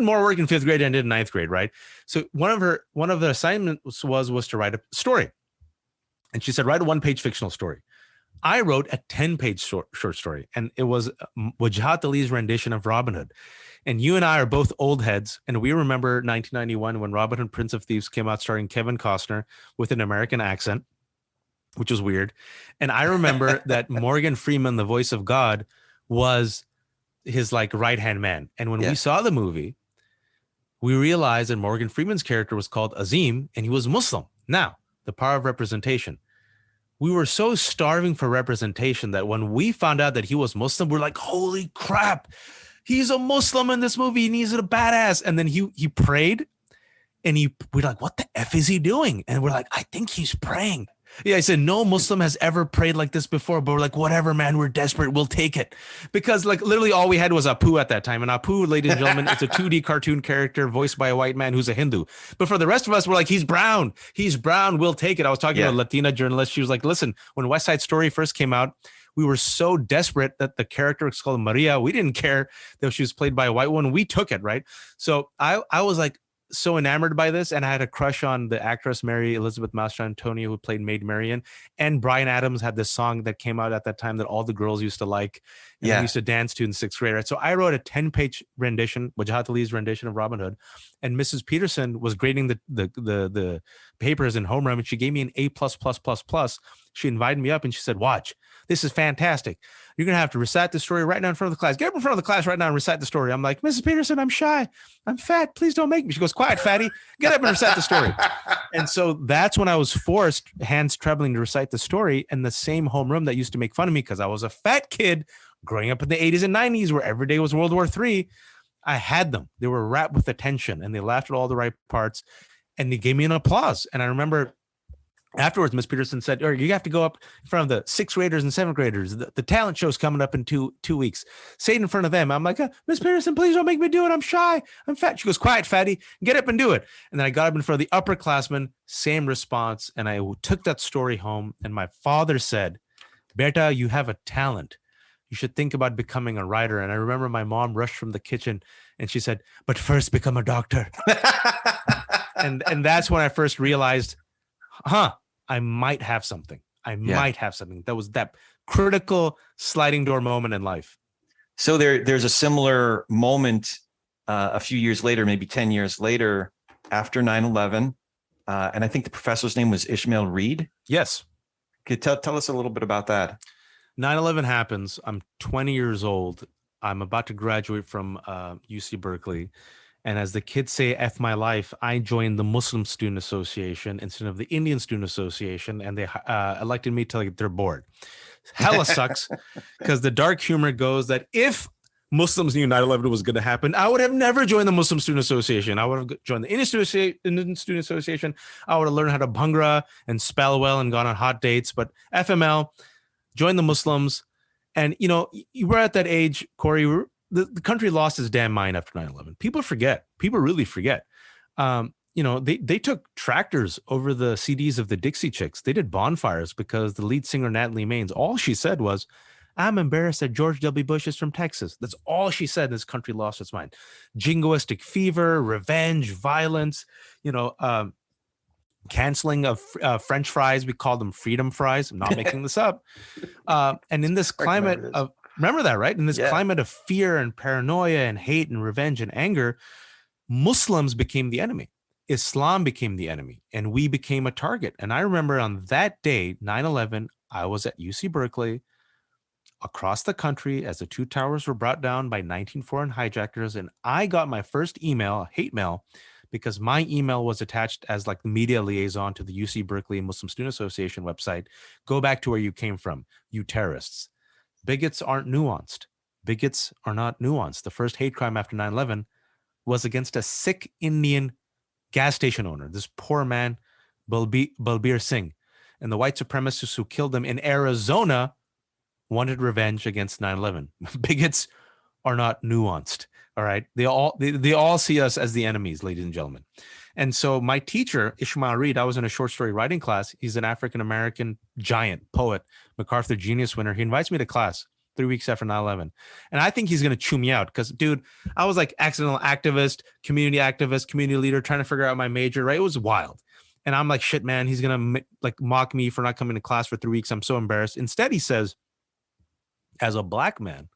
more work in 5th grade than I did in 9th grade, right? So one of the assignments was to write a story. And she said, write a 1-page fictional story. I wrote a 10-page short story, and it was Wajahat Ali's rendition of Robin Hood. And you and I are both old heads, and we remember 1991 when Robin Hood, Prince of Thieves came out starring Kevin Costner with an American accent, which was weird. And I remember that Morgan Freeman, the voice of God, was his like right-hand man. And when we saw the movie, we realized that Morgan Freeman's character was called Azim, and he was Muslim. Now, the power of representation. We were so starving for representation that when we found out that he was Muslim, we're like, holy crap, he's a Muslim in this movie and he's a badass. And then he prayed and we're like, what the F is he doing? And we're like, I think he's praying. Yeah, I said, no Muslim has ever prayed like this before, but we're like, whatever, man, we're desperate. We'll take it. Because like literally all we had was Apu at that time. And Apu, ladies and gentlemen, it's a 2D cartoon character voiced by a white man who's a Hindu. But for the rest of us, we're like, he's brown. He's brown. We'll take it. I was talking to a Latina journalist. She was like, listen, when West Side Story first came out, we were so desperate that the character was called Maria. We didn't care that she was played by a white one. We took it, right? So I was like, so enamored by this, and I had a crush on the actress Mary Elizabeth Mastrantonio, who played Maid Marian, and Bryan Adams had this song that came out at that time that all the girls used to like and they used to dance to in 6th grade, right? So I wrote a 10-page rendition, Wajahat Ali's rendition of Robin Hood, and Mrs. Peterson was grading the papers in homeroom, and she gave me an A++++. She invited me up and she said, watch, this is fantastic. You're going to have to recite the story right now in front of the class. Get up in front of the class right now and recite the story. I'm like, Mrs. Peterson, I'm shy. I'm fat. Please don't make me. She goes, quiet, fatty. Get up and recite the story. And so that's when I was forced, hands trembling, to recite the story. And the same homeroom that used to make fun of me because I was a fat kid growing up in the 80s and 90s where every day was World War III. I had them. They were wrapped with attention and they laughed at all the right parts and they gave me an applause. And I remember afterwards, Miss Peterson said, you have to go up in front of the 6th graders and 7th graders. The talent show's coming up in two weeks. Say it in front of them. I'm like, Miss Peterson, please don't make me do it. I'm shy. I'm fat. She goes, quiet, fatty. Get up and do it. And then I got up in front of the upperclassmen, same response. And I took that story home. And my father said, Beta, you have a talent. You should think about becoming a writer. And I remember my mom rushed from the kitchen and she said, but first become a doctor. and that's when I first realized, I might have something. Might have something. That was that critical sliding door moment in life. So there's a similar moment a few years later, maybe 10 years later, after 9/11. And I think the professor's name was Ishmael Reed. Yes. Could tell us a little bit about that. 9/11 happens. I'm 20 years old. I'm about to graduate from UC Berkeley. And as the kids say, F my life, I joined the Muslim Student Association instead of the Indian Student Association. And they elected me to their board. Hella sucks because the dark humor goes that if Muslims knew 9/11 was going to happen, I would have never joined the Muslim Student Association. I would have joined the Indian Student Association. I would have learned how to bhangra and spell well and gone on hot dates. But FML, joined the Muslims. And, you were at that age, Corey, the country lost its damn mind after 9/11. People forget. People really forget. They took tractors over the CDs of the Dixie Chicks. They did bonfires because the lead singer, Natalie Maines, all she said was, I'm embarrassed that George W. Bush is from Texas. That's all she said. This country lost its mind. Jingoistic fever, revenge, violence, canceling of French fries. We call them freedom fries. I'm not making this up. And in this climate of, remember that, right? In this climate of fear and paranoia and hate and revenge and anger, Muslims became the enemy. Islam became the enemy and we became a target. And I remember on that day, 9/11, I was at UC Berkeley across the country as the two towers were brought down by 19 foreign hijackers. And I got my first email, hate mail, because my email was attached as like the media liaison to the UC Berkeley Muslim Student Association website. Go back to where you came from, you terrorists. Bigots aren't nuanced. Bigots are not nuanced. The first hate crime after 9/11 was against a Sikh Indian gas station owner, this poor man, Balbir Singh. And the white supremacists who killed him in Arizona wanted revenge against 9/11. Bigots are not nuanced. All right. They all see us as the enemies, ladies and gentlemen. And so my teacher, Ishmael Reed, I was in a short story writing class. He's an African-American giant poet, MacArthur Genius winner. He invites me to class 3 weeks after 9/11. And I think he's going to chew me out because, dude, I was like accidental activist, community leader, trying to figure out my major, right? It was wild. And I'm like, shit, man, he's going to like mock me for not coming to class for 3 weeks. I'm so embarrassed. Instead, he says, as a black man,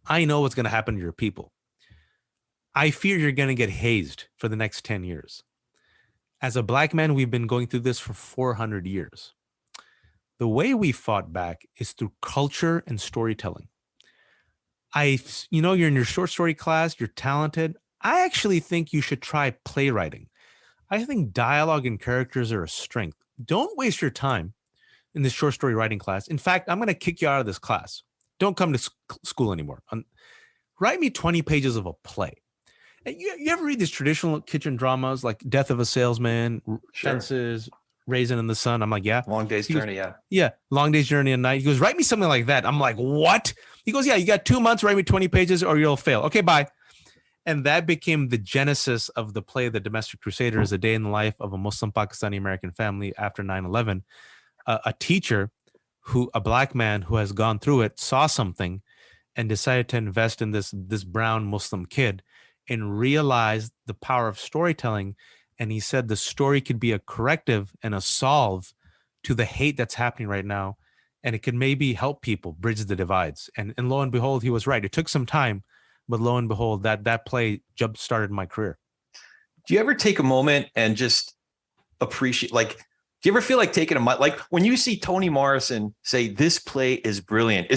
I know what's going to happen to your people. I fear you're going to get hazed for the next 10 years. As a black man, we've been going through this for 400 years. The way we fought back is through culture and storytelling. You're in your short story class, you're talented. I actually think you should try playwriting. I think dialogue and characters are a strength. Don't waste your time in this short story writing class. In fact, I'm going to kick you out of this class. Don't come to school anymore. Write me 20 pages of a play. You ever read these traditional kitchen dramas like Death of a Salesman, Fences, Raisin in the Sun? I'm like, yeah. Long Day's Journey, yeah. Yeah, Long Day's Journey at Night. He goes, write me something like that. I'm like, what? He goes, yeah, you got 2 months, write me 20 pages or you'll fail. Okay, bye. And that became the genesis of the play, The Domestic Crusaders, a day in the life of a Muslim Pakistani American family after 9/11. A teacher, a black man who has gone through it, saw something and decided to invest in this brown Muslim kid and realized the power of storytelling. And he said the story could be a corrective and a solve to the hate that's happening right now. And it could maybe help people bridge the divides. And lo and behold, he was right. It took some time, but lo and behold, that play jump started my career. Do you ever take a moment and just appreciate, like, do you ever feel like taking like when you see Toni Morrison say this play is brilliant,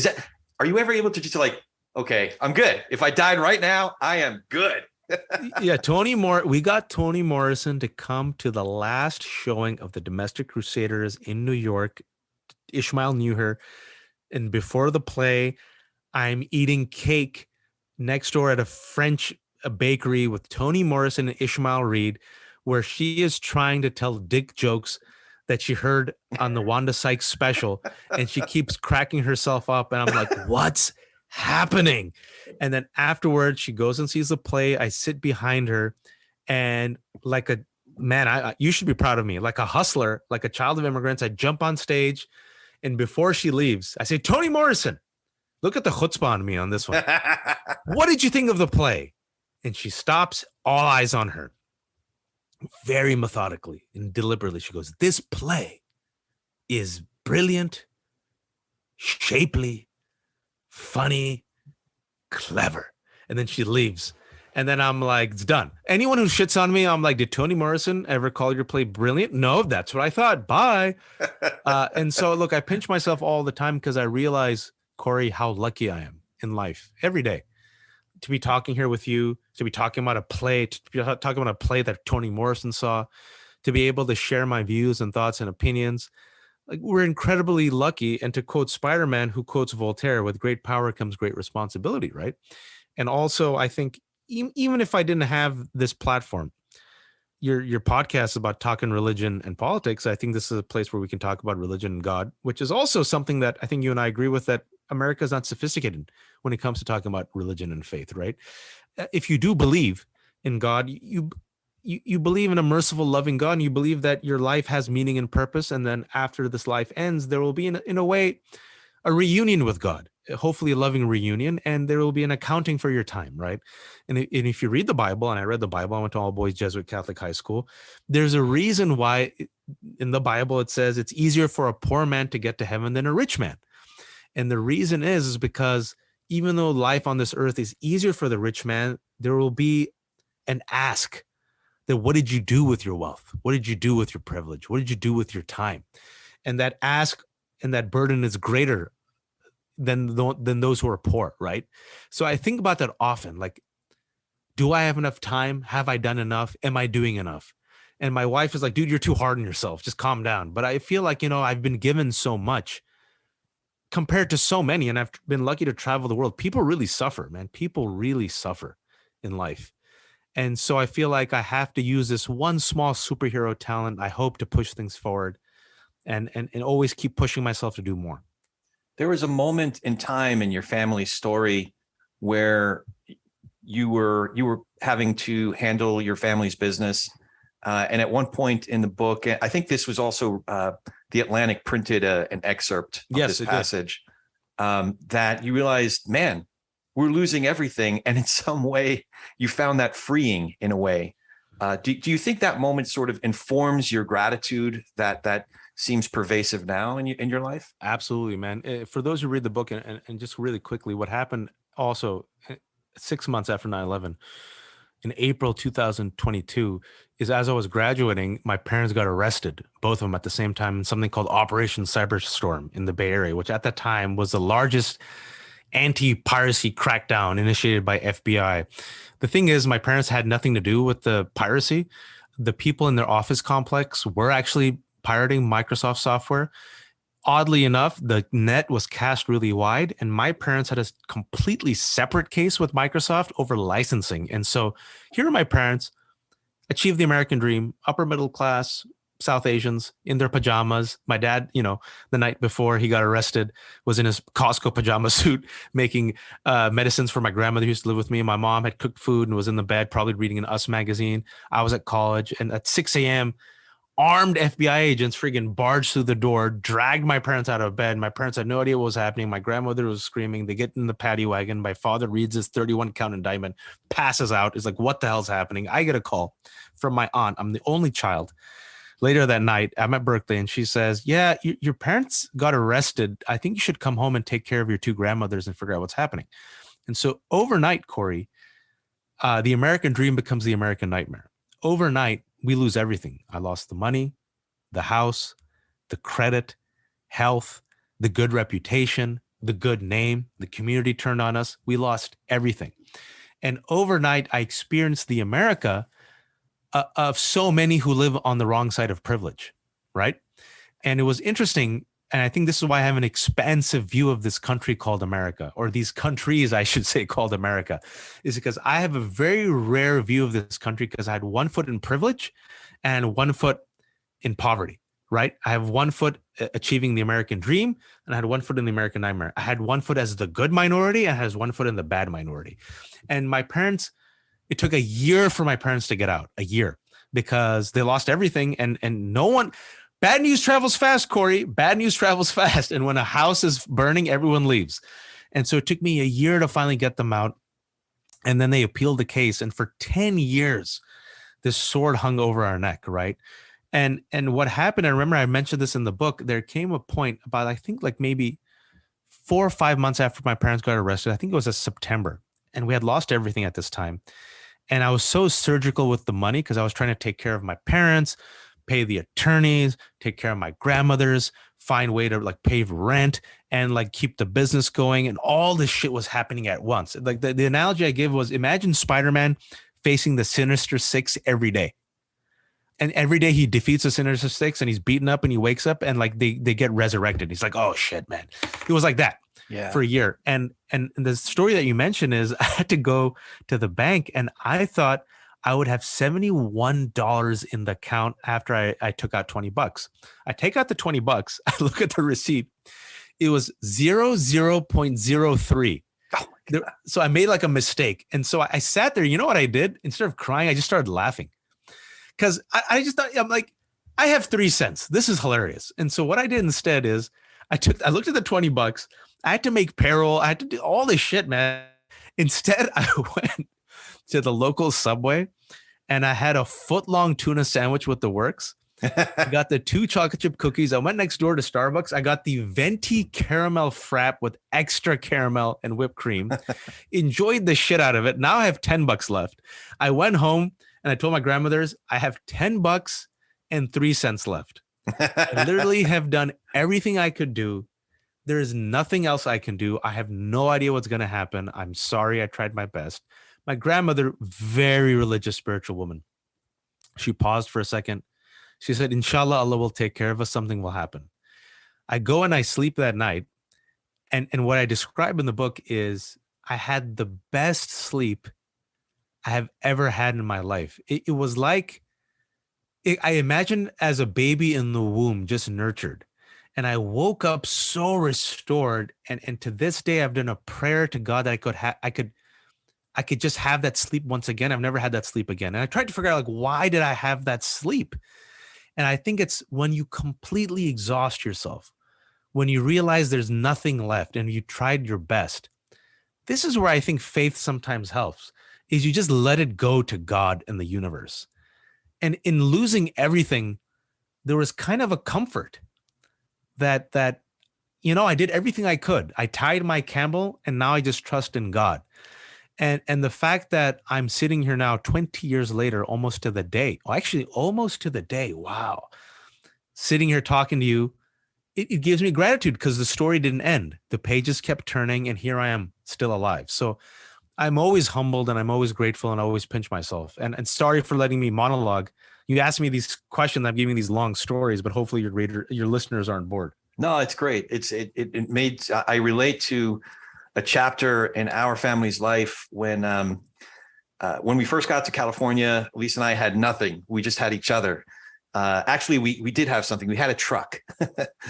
are you ever able to just like, okay, I'm good. If I died right now, I am good. Yeah, we got Toni Morrison to come to the last showing of The Domestic Crusaders in New York. Ishmael knew her. And before the play, I'm eating cake next door at a French bakery with Toni Morrison and Ishmael Reed, where she is trying to tell dick jokes that she heard on the Wanda Sykes special. And she keeps cracking herself up. And I'm like, what's happening? And then afterwards, she goes and sees the play. I sit behind her and like a man, you should be proud of me. Like a hustler, like a child of immigrants, I jump on stage. And before she leaves, I say, Toni Morrison, look at the chutzpah on me on this one. What did you think of the play? And she stops, all eyes on her. Very methodically and deliberately, she goes, this play is brilliant, shapely, funny, clever. And then she leaves. And then I'm like, it's done. Anyone who shits on me, I'm like, did Toni Morrison ever call your play brilliant? No, that's what I thought. Bye. And so, look, I pinch myself all the time because I realize, Corey, how lucky I am in life every day to be talking here with you, to be talking about a play, that Toni Morrison saw, to be able to share my views and thoughts and opinions. Like, we're incredibly lucky. And to quote Spider-Man, who quotes Voltaire, with great power comes great responsibility, right? And also, I think even if I didn't have this platform, your podcast is about talking religion and politics. I think this is a place where we can talk about religion and God, which is also something that I think you and I agree with, that America is not sophisticated when it comes to talking about religion and faith, right? If you do believe in God, you believe in a merciful, loving God, and you believe that your life has meaning and purpose. And then after this life ends, there will be, in a way, a reunion with God, hopefully a loving reunion, and there will be an accounting for your time, right? And if you read the Bible, and I read the Bible, I went to all boys Jesuit Catholic High School, there's a reason why in the Bible it says it's easier for a poor man to get to heaven than a rich man. And the reason is because even though life on this earth is easier for the rich man, there will be an ask then what did you do with your wealth? What did you do with your privilege? What did you do with your time? And that ask and that burden is greater than those who are poor, right? So I think about that often. Like, do I have enough time? Have I done enough? Am I doing enough? And my wife is like, dude, you're too hard on yourself. Just calm down. But I feel like, I've been given so much compared to so many, and I've been lucky to travel the world. People really suffer, man. People really suffer in life. And so I feel like I have to use this one small superhero talent, I hope, to push things forward and always keep pushing myself to do more. There was a moment in time in your family's story where you were having to handle your family's business. And at one point in the book, I think this was also The Atlantic printed an excerpt of this passage, that you realized, man, we're losing everything. And in some way, you found that freeing in a way. Do you think that moment sort of informs your gratitude that seems pervasive now in your life? Absolutely, man. For those who read the book, and just really quickly, what happened also 6 months after 9/11, in April 2022, is as I was graduating, my parents got arrested, both of them at the same time, in something called Operation Cyberstorm in the Bay Area, which at the time was the largest anti-piracy crackdown initiated by FBI. The thing is, my parents had nothing to do with the piracy. The people in their office complex were actually pirating Microsoft software. Oddly enough, the net was cast really wide, and my parents had a completely separate case with Microsoft over licensing. And so here are my parents, achieved the American dream, upper middle class, South Asians in their pajamas. My dad, the night before he got arrested, was in his Costco pajama suit making medicines for my grandmother who used to live with me. My mom had cooked food and was in the bed, probably reading an Us magazine. I was at college, and at 6 a.m., armed FBI agents freaking barged through the door, dragged my parents out of bed. My parents had no idea what was happening. My grandmother was screaming. They get in the paddy wagon. My father reads his 31 count indictment, passes out. Is like, what the hell's happening? I get a call from my aunt. I'm the only child. Later that night, I'm at Berkeley, and she says, yeah, your parents got arrested. I think you should come home and take care of your two grandmothers and figure out what's happening. And so overnight, Corey, the American dream becomes the American nightmare. Overnight, we lose everything. I lost the money, the house, the credit, health, the good reputation, the good name. The community turned on us. We lost everything. And overnight, I experienced the America of so many who live on the wrong side of privilege, right? And it was interesting. And I think this is why I have an expansive view of this country called America, or these countries, I should say, called America, is because I have a very rare view of this country because I had 1 foot in privilege and 1 foot in poverty, right? I have 1 foot achieving the American dream, and I had 1 foot in the American nightmare. I had 1 foot as the good minority, and I had 1 foot in the bad minority. And my parents, it took a year for my parents to get out, a year, because they lost everything, and no one. Bad news travels fast, Corey. Bad news travels fast. And when a house is burning, everyone leaves. And so it took me a year to finally get them out. And then they appealed the case. And for 10 years, this sword hung over our neck, right? And what happened, I remember I mentioned this in the book, there came a point about, I think like maybe 4 or 5 months after my parents got arrested, I think it was a September, and we had lost everything at this time. And I was so surgical with the money because I was trying to take care of my parents, pay the attorneys, take care of my grandmothers, find way to like pay rent and like keep the business going. And all this shit was happening at once. Like the analogy I give was, imagine Spider-Man facing the Sinister Six every day. And every day he defeats the Sinister Six and he's beaten up and he wakes up and like they get resurrected. He's like, oh shit, man. It was like that for a year. And the story that you mentioned is I had to go to the bank and I thought I would have $71 in the account after I took out $20. I take out the $20. I look at the receipt. It was 0.03. Oh so I made like a mistake. And so I sat there. You know what I did? Instead of crying, I just started laughing. Because I just thought, I'm like, I have 3 cents. This is hilarious. And so what I did instead is I looked at the $20. I had to make payroll. I had to do all this shit, man. Instead, I went to the local Subway and I had a foot-long tuna sandwich with the works. I got the 2 chocolate chip cookies. I went next door to Starbucks. I got the venti caramel frap with extra caramel and whipped cream. Enjoyed the shit out of it. Now I have $10 left. I went home And I told my grandmothers, I have $10 and 3 cents left. I literally have done everything I could do. There is nothing else I can do. I have no idea what's going to happen. I'm sorry. I tried my best. My grandmother, very religious, spiritual woman. She paused for a second. She said, Inshallah, Allah will take care of us. Something will happen. I go and I sleep that night. And what I describe in the book is I had the best sleep I have ever had in my life. It was like, I imagine as a baby in the womb, just nurtured. And I woke up so restored. And to this day, I've done a prayer to God that I could just have that sleep once again. I've never had that sleep again. And I tried to figure out, like, why did I have that sleep? And I think it's when you completely exhaust yourself, when you realize there's nothing left and you tried your best. This is where I think faith sometimes helps, is you just let it go to God and the universe. And in losing everything, there was kind of a comfort that I did everything I could. I tied my camel and now I just trust in God. And the fact that I'm sitting here now 20 years later, almost to the day, wow, sitting here talking to you, it gives me gratitude because the story didn't end. The pages kept turning and here I am still alive. So I'm always humbled and I'm always grateful and I always pinch myself. And sorry for letting me monologue. You asked me these questions, I'm giving these long stories, but hopefully your listeners aren't bored. No, it's great. I relate to a chapter in our family's life when we first got to California. Lisa and I had nothing. We just had each other. Actually, we did have something. We had a truck.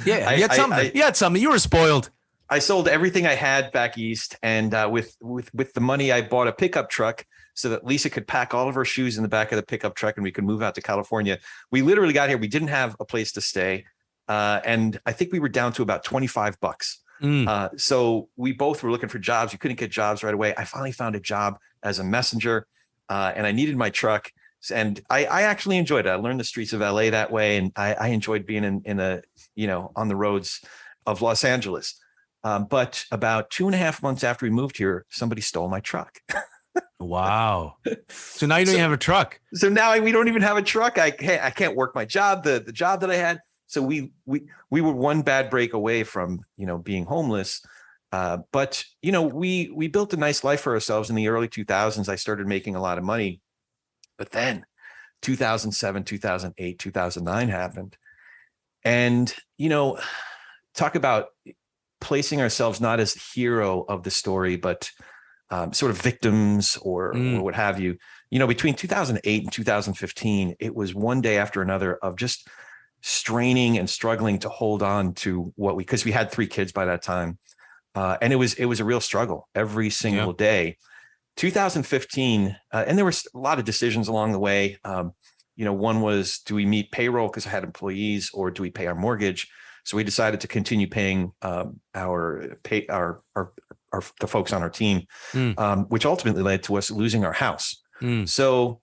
Yeah, you had something. You were spoiled. I sold everything I had back east, and with the money, I bought a pickup truck so that Lisa could pack all of her shoes in the back of the pickup truck, and we could move out to California. We literally got here. We didn't have a place to stay, and I think we were down to about $25. So we both were looking for jobs. We couldn't get jobs right away. I finally found a job as a messenger, and I needed my truck. And I actually enjoyed it. I learned the streets of LA that way, and I enjoyed being on the roads of Los Angeles. But about 2.5 months after we moved here, somebody stole my truck. Wow. So now you don't even have a truck. So now we don't even have a truck. I can't work my job, the job that I had. So we were one bad break away from, being homeless. But we built a nice life for ourselves in the early 2000s. I started making a lot of money. But then 2007, 2008, 2009 happened. And, talk about placing ourselves not as the hero of the story, but sort of victims or what have you. Between 2008 and 2015, it was one day after another of just straining and struggling to hold on to because we had 3 kids by that time. And it was a real struggle every single day. 2015, and there were a lot of decisions along the way. One was, do we meet payroll because I had employees, or do we pay our mortgage? So we decided to continue paying the folks on our team, which ultimately led to us losing our house. So,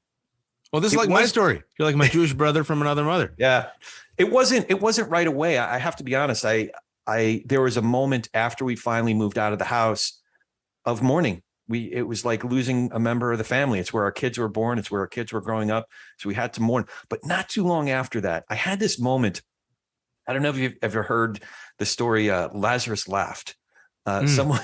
well, this is like my story. You're like my Jewish brother from another mother. Yeah, it wasn't right away. I have to be honest. There was a moment after we finally moved out of the house of mourning. It was like losing a member of the family. It's where our kids were born. It's where our kids were growing up. So we had to mourn. But not too long after that, I had this moment. I don't know if you've ever heard the story. Lazarus laughed. Someone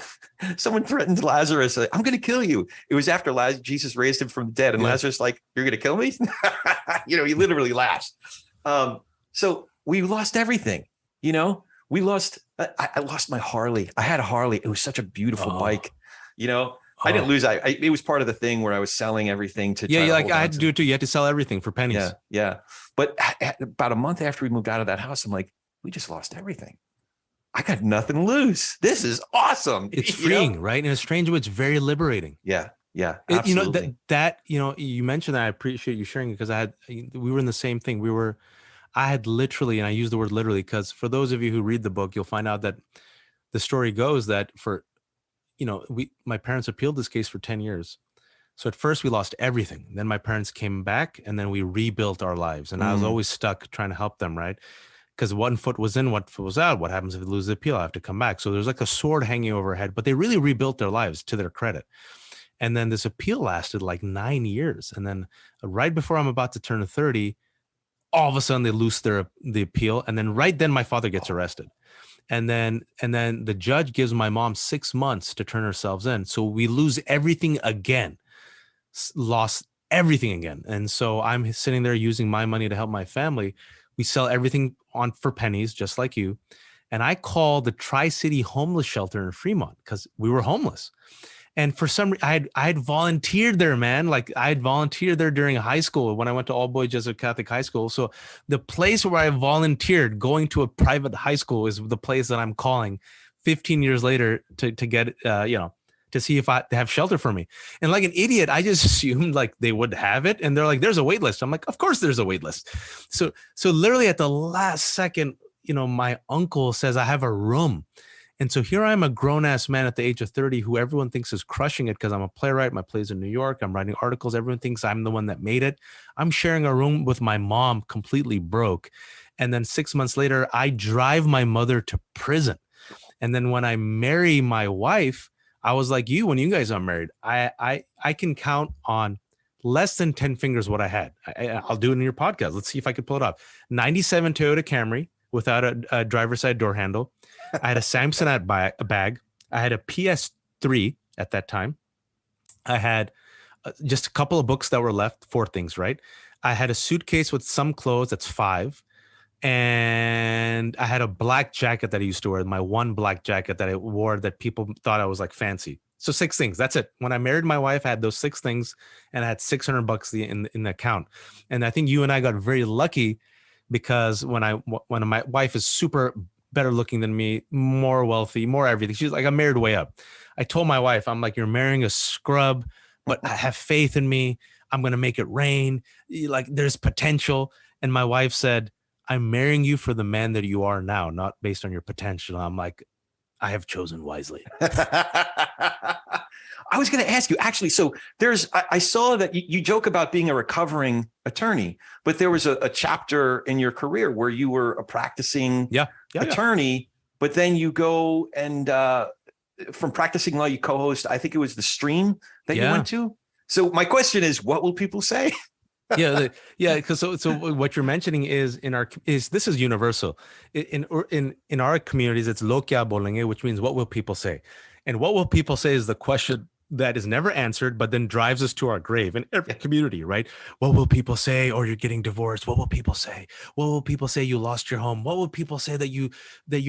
threatened Lazarus. I'm going to kill you. It was after Jesus raised him from the dead. And Lazarus, like, you're going to kill me? He literally laughs. So we lost everything. We lost. I lost my Harley. I had a Harley. It was such a beautiful bike. I didn't lose. It was part of the thing where I was selling everything to. Yeah, I had to do it too. You had to sell everything for pennies. Yeah. But about a month after we moved out of that house, I'm like, we just lost everything. I got nothing to lose. This is awesome. It's freeing, right? In a strange way, it's very liberating. Yeah. Absolutely. You mentioned that. I appreciate you sharing it because we were in the same thing. I had literally, and I use the word literally because for those of you who read the book, you'll find out that the story goes that my parents appealed this case for 10 years. So at first we lost everything. Then my parents came back and then we rebuilt our lives. And I was always stuck trying to help them, right? Because one foot was in, one foot was out. What happens if they lose the appeal? I have to come back. So there's like a sword hanging over our head, but they really rebuilt their lives to their credit. And then this appeal lasted like 9 years. And then right before I'm about to turn 30, all of a sudden they loose the appeal. And then right then my father gets arrested. And then the judge gives my mom 6 months to turn herself in. So we lose everything again, lost everything again. And so I'm sitting there using my money to help my family. We sell everything on for pennies, just like you. And I called the Tri-City homeless shelter in Fremont because we were homeless. And for some reason, I had volunteered there, man. Like I had volunteered there during high school when I went to all-boy Jesuit Catholic High School. So the place where I volunteered, going to a private high school, is the place that I'm calling 15 years later to get, to see if they have shelter for me. And like an idiot, I just assumed like they would have it. And they're like, there's a wait list. I'm like, of course there's a wait list. So literally at the last second, my uncle says I have a room. And so here I'm a grown-ass man at the age of 30 who everyone thinks is crushing it because I'm a playwright. My play's in New York. I'm writing articles. Everyone thinks I'm the one that made it. I'm sharing a room with my mom, completely broke. And then 6 months later, I drive my mother to prison. And then when I marry my wife, I was like you when you guys are married. I can count on less than 10 fingers what I had. I'll do it in your podcast. Let's see if I could pull it up. 97 Toyota Camry without a driver's side door handle. I had a Samsonite bag. I had a PS3 at that time. I had just a couple of books that were left, 4 things, right? I had a suitcase with some clothes, that's 5. And I had a black jacket that I used to wear, my one black jacket that I wore that people thought I was like fancy. So 6 things, that's it. When I married my wife, I had those 6 things and I had $600 in the account. And I think you and I got very lucky because when my wife is super better looking than me, more wealthy, more everything. She's like, I'm married way up. I told my wife, I'm like, you're marrying a scrub, but I have faith in me. I'm going to make it rain. Like there's potential. And my wife said, I'm marrying you for the man that you are now, not based on your potential. I'm like, I have chosen wisely. I was going to ask you actually. So I saw that you joke about being a recovering attorney, but there was a chapter in your career where you were a practicing attorney, but then you go and from practicing law, you co-host, I think it was The Stream that you went to. So my question is, what will people say? Because so what you're mentioning is this is universal. In our communities, it's lo kya bolenge, which means what will people say? And what will people say is the question that is never answered, but then drives us to our grave in every community, right? What will people say? Or you're getting divorced. What will people say? What will people say? You lost your home. What will people say that you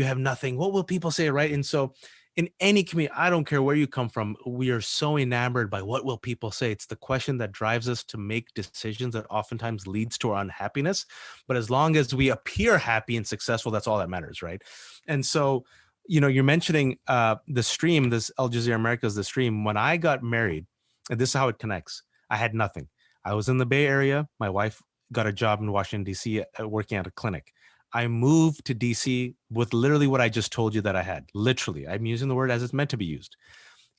have nothing? What will people say? Right. And so in any community, I don't care where you come from, we are so enamored by what will people say. It's the question that drives us to make decisions that oftentimes leads to our unhappiness. But as long as we appear happy and successful, that's all that matters, right? And so, you're mentioning The Stream, this Al Jazeera America's The Stream. When I got married, and this is how it connects, I had nothing. I was in the Bay Area. My wife got a job in Washington, D.C. Working at a clinic. I moved to DC with literally what I just told you that I had. Literally, I'm using the word as it's meant to be used.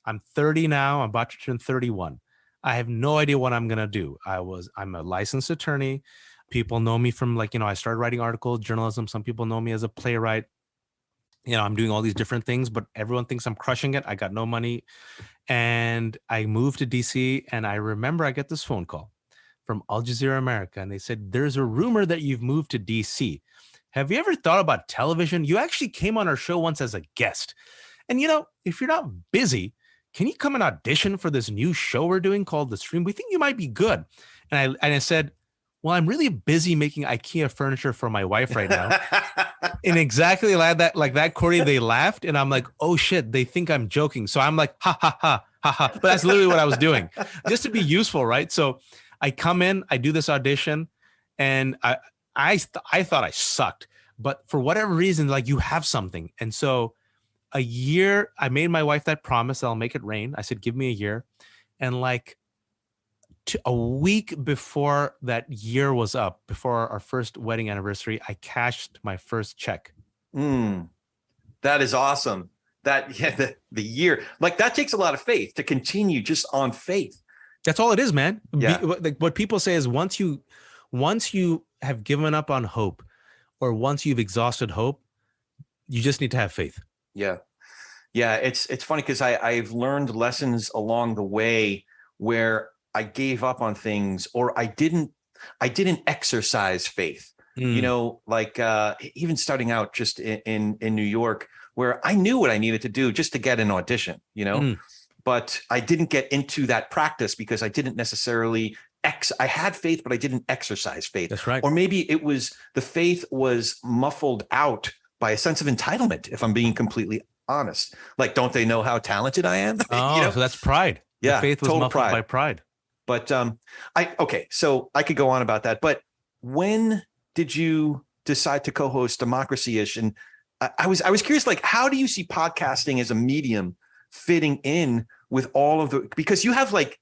I'm 30 now. I'm about to turn 31. I have no idea what I'm going to do. I'm a licensed attorney. People know me from I started writing articles, journalism. Some people know me as a playwright. I'm doing all these different things, but everyone thinks I'm crushing it. I got no money. And I moved to DC, and I remember I get this phone call from Al Jazeera America, and they said, there's a rumor that you've moved to DC. Have you ever thought about television? You actually came on our show once as a guest. And, if you're not busy, can you come and audition for this new show we're doing called The Stream? We think you might be good. And I said, well, I'm really busy making IKEA furniture for my wife right now. And exactly like that, Corey, they laughed. And I'm like, oh, shit, they think I'm joking. So I'm like, ha, ha, ha, ha, ha. But that's literally what I was doing, just to be useful, right? So I come in, I do this audition, and I thought I sucked, but for whatever reason, you have something. And so a year, I made my wife that promise that I'll make it rain. I said, give me a year. And a week before that year was up, before our first wedding anniversary, I cashed my first check. That is awesome. The year, that takes a lot of faith to continue just on faith. That's all it is, man. Yeah. What people say is once you have given up on hope, or once you've exhausted hope, you just need to have faith. Yeah. Yeah, it's funny because I've learned lessons along the way where I gave up on things, or I didn't exercise faith. Mm, Like even starting out just in New York, where I knew what I needed to do just to get an audition, mm, but I didn't get into that practice because I didn't necessarily I had faith, but I didn't exercise faith. that's right. Or maybe it was the faith was muffled out by a sense of entitlement, if I'm being completely honest. Like, don't they know how talented I am? Oh, so that's pride. The Yeah, faith was total muffled pride. by pride. But okay, so I could go on about that. But when did you decide to co-host Democracy-ish? And I was curious, like, how do you see podcasting as a medium fitting in with all of the, because you have like,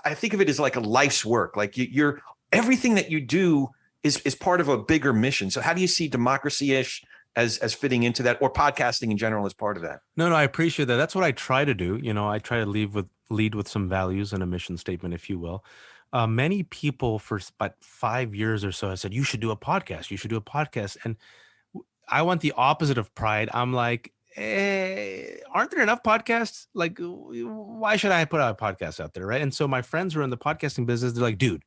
I think of it as like a life's work. Like you're everything that you do is part of a bigger mission. So how do you see Democracy-ish as fitting into that, or podcasting in general as part of that? No, I appreciate that. That's what I try to do. I try to lead with some values and a mission statement, if you will. Many people for about 5 years or so have said, you should do a podcast. You should do a podcast. And I want the opposite of pride. I'm like, aren't there enough podcasts? Like, why should I put out a podcast out there? Right. And so my friends who are in the podcasting business, they're like, dude,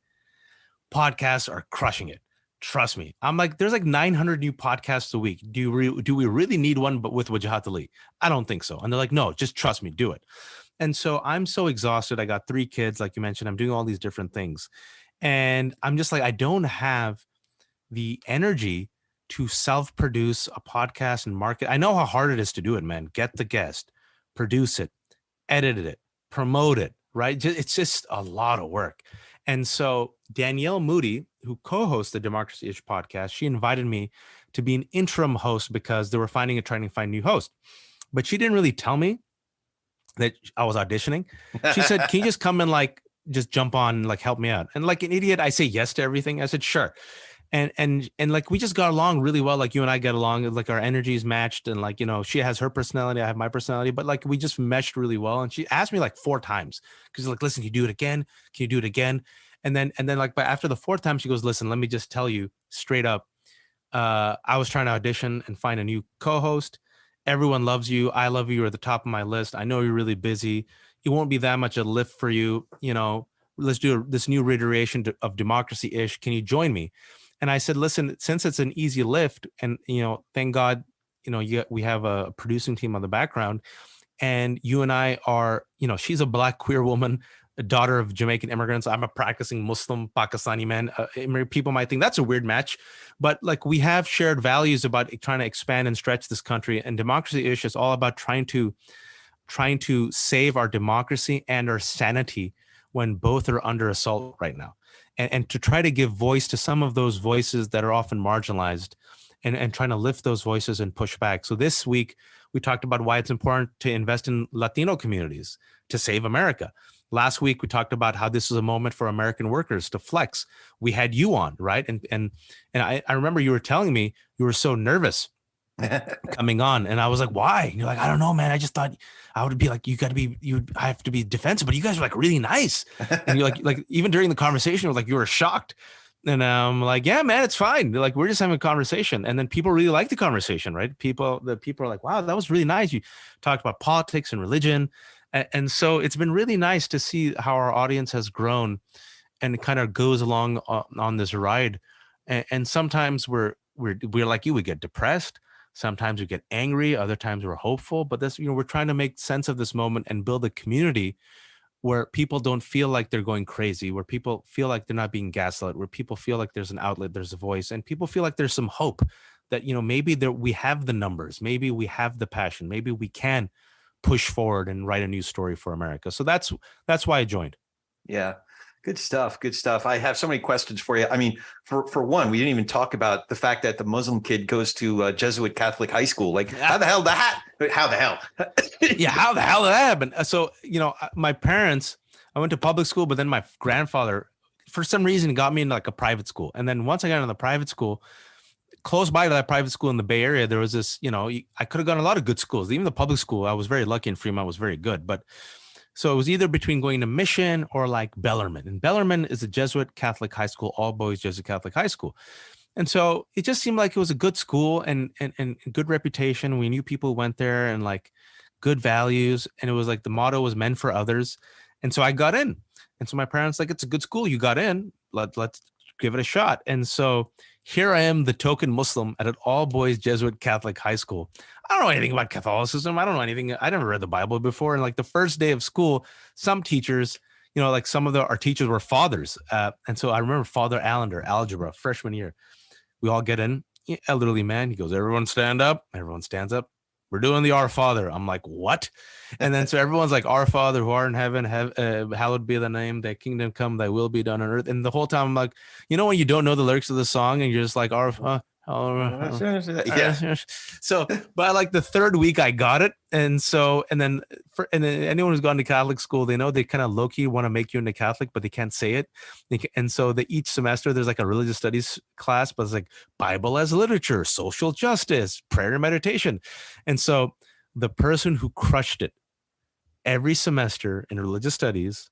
podcasts are crushing it. Trust me. I'm like, there's like 900 new podcasts a week. Do we really need one, but with Wajahat Ali? I don't think so. And they're like, no, just trust me, do it. And so I'm so exhausted. I got 3 kids, like you mentioned. I'm doing all these different things. And I'm just like, I don't have the energy to self-produce a podcast and market. I know how hard it is to do it, man. Get the guest, produce it, edit it, promote it, right? It's just a lot of work. And so Danielle Moody, who co-hosts the Democracy-ish podcast, she invited me to be an interim host because they were trying to find new hosts. But she didn't really tell me that I was auditioning. She said, can you just come and like, just jump on and like help me out? And like an idiot, I say yes to everything. I said, sure. And like, we just got along really well. Like you and I get along, like our energies matched. And like, she has her personality, I have my personality, but like, we just meshed really well. And she asked me like 4 times, because like, listen, can you do it again? Can you do it again? And then like, but after the 4th time, she goes, listen, let me just tell you straight up. I was trying to audition and find a new co-host. Everyone loves you. I love you. You're at the top of my list. I know you're really busy. It won't be that much a lift for you. Let's do this new reiteration of Democracy-ish. Can you join me? And I said, listen, since it's an easy lift, and thank God, we have a producing team on the background, and you and I are, she's a Black queer woman, a daughter of Jamaican immigrants. I'm a practicing Muslim Pakistani man. People might think that's a weird match, but like, we have shared values about trying to expand and stretch this country. And Democracy-ish is all about trying to save our democracy and our sanity when both are under assault right now. And to try to give voice to some of those voices that are often marginalized, and trying to lift those voices and push back. So this week, we talked about why it's important to invest in Latino communities to save America. Last week, we talked about how this is a moment for American workers to flex. We had you on, right? And I remember you were telling me you were so nervous coming on, and I was like, why? And you're like, I don't know, man. I just thought I would be like, I have to be defensive, but you guys are like really nice. And you're like even during the conversation, it was like you were shocked. And I'm like, yeah, man, it's fine. They're like, we're just having a conversation. And then people really like the conversation, right? The people are like, wow, that was really nice. You talked about politics and religion. And so it's been really nice to see how our audience has grown and kind of goes along on this ride. And sometimes we're like you, we get depressed. Sometimes we get angry. Other times we're hopeful. But this, we're trying to make sense of this moment and build a community where people don't feel like they're going crazy, where people feel like they're not being gaslit, where people feel like there's an outlet, there's a voice, and people feel like there's some hope that, maybe we have the numbers, maybe we have the passion, maybe we can push forward and write a new story for America. So that's why I joined. Yeah. Good stuff. Good stuff. I have so many questions for you. I mean, for one, we didn't even talk about the fact that the Muslim kid goes to Jesuit Catholic High School. Like, how the hell? Yeah, how the hell did that happen? So, my parents, I went to public school, but then my grandfather, for some reason, got me into like a private school. And then once I got into the private school, close by to that private school in the Bay Area, there was this, I could have gone to a lot of good schools. Even the public school, I was very lucky, and Fremont was very good. But so it was either between going to Mission or like Bellarmine. And Bellarmine is a Jesuit Catholic high school, all boys Jesuit Catholic high school. And so it just seemed like it was a good school and good reputation. We knew people who went there, and like good values, and it was like the motto was meant for others. And so I got in. And so my parents like, it's a good school. You got in. Let's give it a shot. And so here I am, the token Muslim at an all boys Jesuit Catholic high school. I don't know anything about Catholicism. I don't know anything. I never read the Bible before. And like the first day of school, some teachers, like some of our teachers were fathers. And so I remember Father Allender, algebra, freshman year. We all get in, elderly man. He goes, everyone stand up. Everyone stands up. We're doing the Our Father. I'm like, what? And then so everyone's like, Our Father who art in heaven, hallowed be the name, thy kingdom come, thy will be done on earth. And the whole time I'm like, when you don't know the lyrics of the song and you're just like, yeah. So, by like the third week I got it. And then anyone who's gone to Catholic school, they know they kind of low-key want to make you into Catholic, but they can't say it. And so each semester there's like a religious studies class, but it's like Bible as literature, social justice, prayer and meditation. And so the person who crushed it every semester in religious studies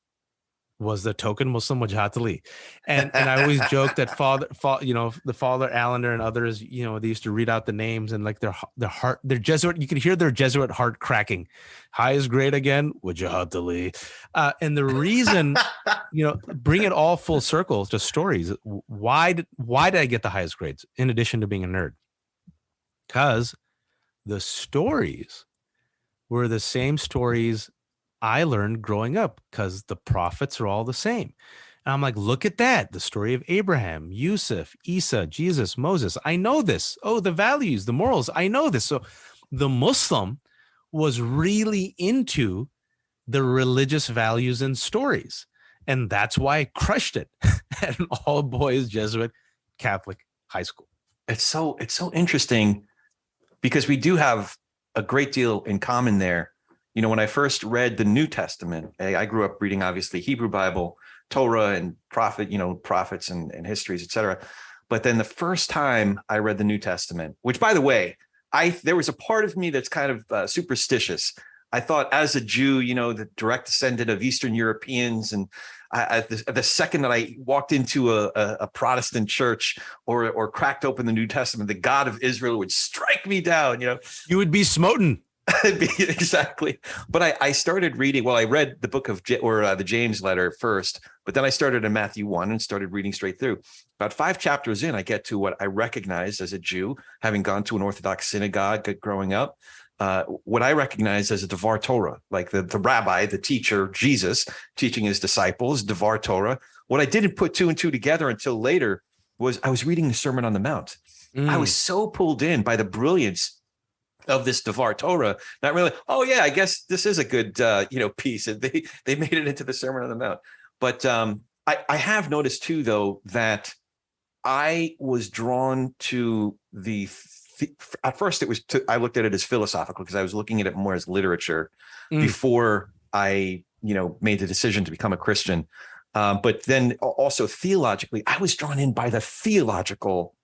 was the token Muslim Wajahat Ali. And I always joke that the Father Allender and others, they used to read out the names and like their heart, their Jesuit, you could hear their Jesuit heart cracking. Highest grade again, Wajahat Ali. And the reason, bring it all full circle to stories. Why did I get the highest grades in addition to being a nerd? Because the stories were the same stories I learned growing up, because the prophets are all the same. And I'm like, look at that. The story of Abraham, Yusuf, Isa, Jesus, Moses. I know this. Oh, the values, the morals. I know this. So the Muslim was really into the religious values and stories. And that's why I crushed it at an all boys Jesuit Catholic high school. It's so interesting because we do have a great deal in common there. When I first read the New Testament, I grew up reading, obviously, Hebrew Bible, Torah, and prophets and histories, etc. But then the first time I read the New Testament, which, by the way, there was a part of me that's kind of superstitious. I thought, as a Jew, the direct descendant of Eastern Europeans, and the second that I walked into a Protestant church or cracked open the New Testament, the God of Israel would strike me down. You would be smoten. Exactly. But I started reading. Well, I read the book of the James letter first, but then I started in Matthew 1 and started reading straight through. About 5 chapters in, I get to what I recognize as a Jew, having gone to an Orthodox synagogue growing up. What I recognize as a Devar Torah, like the rabbi, the teacher, Jesus teaching his disciples, Devar Torah. What I didn't put 2 and 2 together until later was I was reading the Sermon on the Mount. I was so pulled in by the brilliance of this Devar Torah, not really, oh yeah, I guess this is a good piece. And they made it into the Sermon on the Mount. But I have noticed too, though, that I was drawn to at first I looked at it as philosophical because I was looking at it more as literature before I made the decision to become a Christian. But then also theologically, I was drawn in by the theological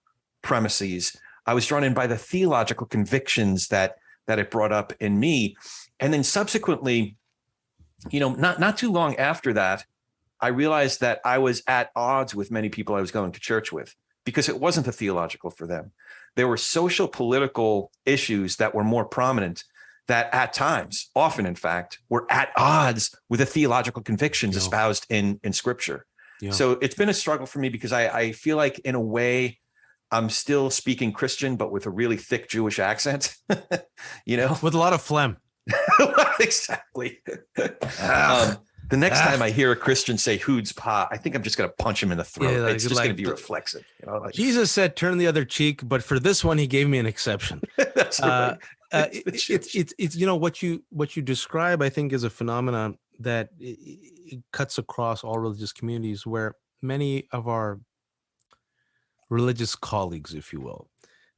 premises. I was drawn in by the theological convictions that it brought up in me. And then subsequently, not too long after that, I realized that I was at odds with many people I was going to church with because it wasn't the theological for them. There were social, political issues that were more prominent that at times, often in fact, were at odds with the theological convictions espoused in Scripture. Yeah. So it's been a struggle for me because I feel like in a way, I'm still speaking Christian, but with a really thick Jewish accent, with a lot of phlegm. Exactly. The next time I hear a Christian say "Hoods Pa," I think I'm just going to punch him in the throat. Yeah, it's just going to be reflexive. Jesus said, "Turn the other cheek," but for this one, he gave me an exception. That's right. It's what you describe, I think, is a phenomenon that it cuts across all religious communities, where many of our religious colleagues, if you will,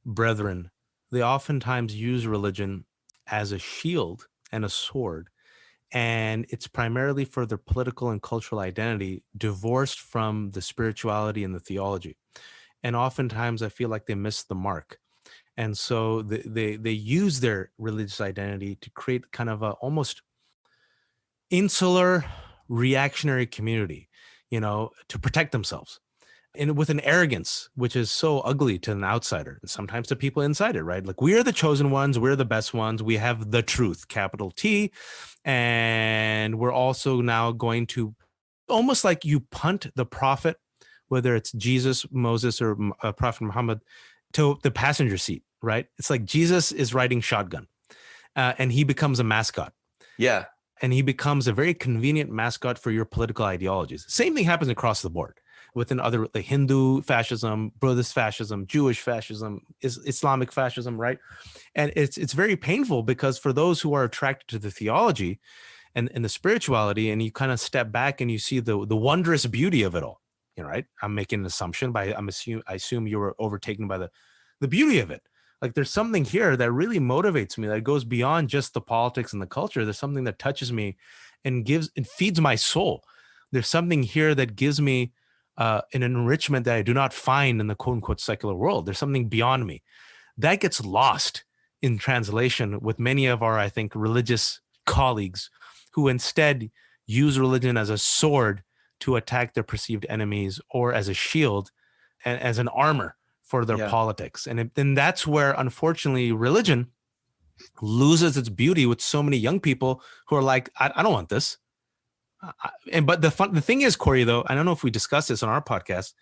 brethren, they oftentimes use religion as a shield and a sword, and it's primarily for their political and cultural identity, divorced from the spirituality and the theology. And oftentimes I feel like they miss the mark. And so they use their religious identity to create kind of a almost insular reactionary community, to protect themselves. and with an arrogance, which is so ugly to an outsider and sometimes to people inside it, right? Like, we are the chosen ones. We're the best ones. We have the truth, capital T. And we're also now going to almost like you punt the prophet, whether it's Jesus, Moses, or Prophet Muhammad, to the passenger seat, right? It's like Jesus is riding shotgun and he becomes a mascot. Yeah. And he becomes a very convenient mascot for your political ideologies. Same thing happens across the board within other, like Hindu fascism, Buddhist fascism, Jewish fascism, Islamic fascism, right? And it's very painful because for those who are attracted to the theology and the spirituality, and you kind of step back and you see the wondrous beauty of it all, you know, right? I'm making an assumption I assume you were overtaken by the beauty of it. Like, there's something here that really motivates me, that goes beyond just the politics and the culture. There's something that touches me and feeds my soul. There's something here that gives me an enrichment that I do not find in the quote unquote secular world. There's something beyond me that gets lost in translation with many of our, I think, religious colleagues who instead use religion as a sword to attack their perceived enemies, or as a shield and as an armor for their politics. And then that's where, unfortunately, religion loses its beauty with so many young people who are like, I don't want this. But the thing is, Corey, though, I don't know if we discussed this on our podcast,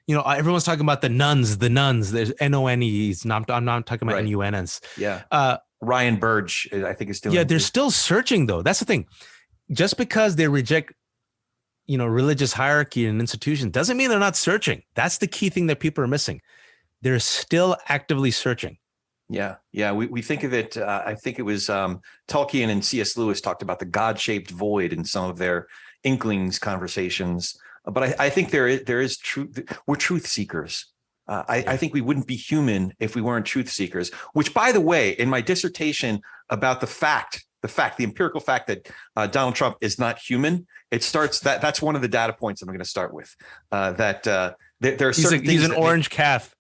you know, everyone's talking about the nuns, there's N-O-N-E-S. I'm not talking about N-U-N-S. Yeah. Ryan Burge, I think, is doing. Yeah, they're still searching, though. That's the thing. Just because they reject, you know, religious hierarchy and institution doesn't mean they're not searching. That's the key thing that people are missing. They're still actively searching. Yeah. We think of it. I think it was Tolkien and C.S. Lewis talked about the God-shaped void in some of their Inklings conversations. But I think there is truth. We're truth seekers. I think we wouldn't be human if we weren't truth seekers. Which, by the way, in my dissertation about the empirical fact that Donald Trump is not human, it starts that's one of the data points I'm going to start with. There are certain things. He's an orange calf.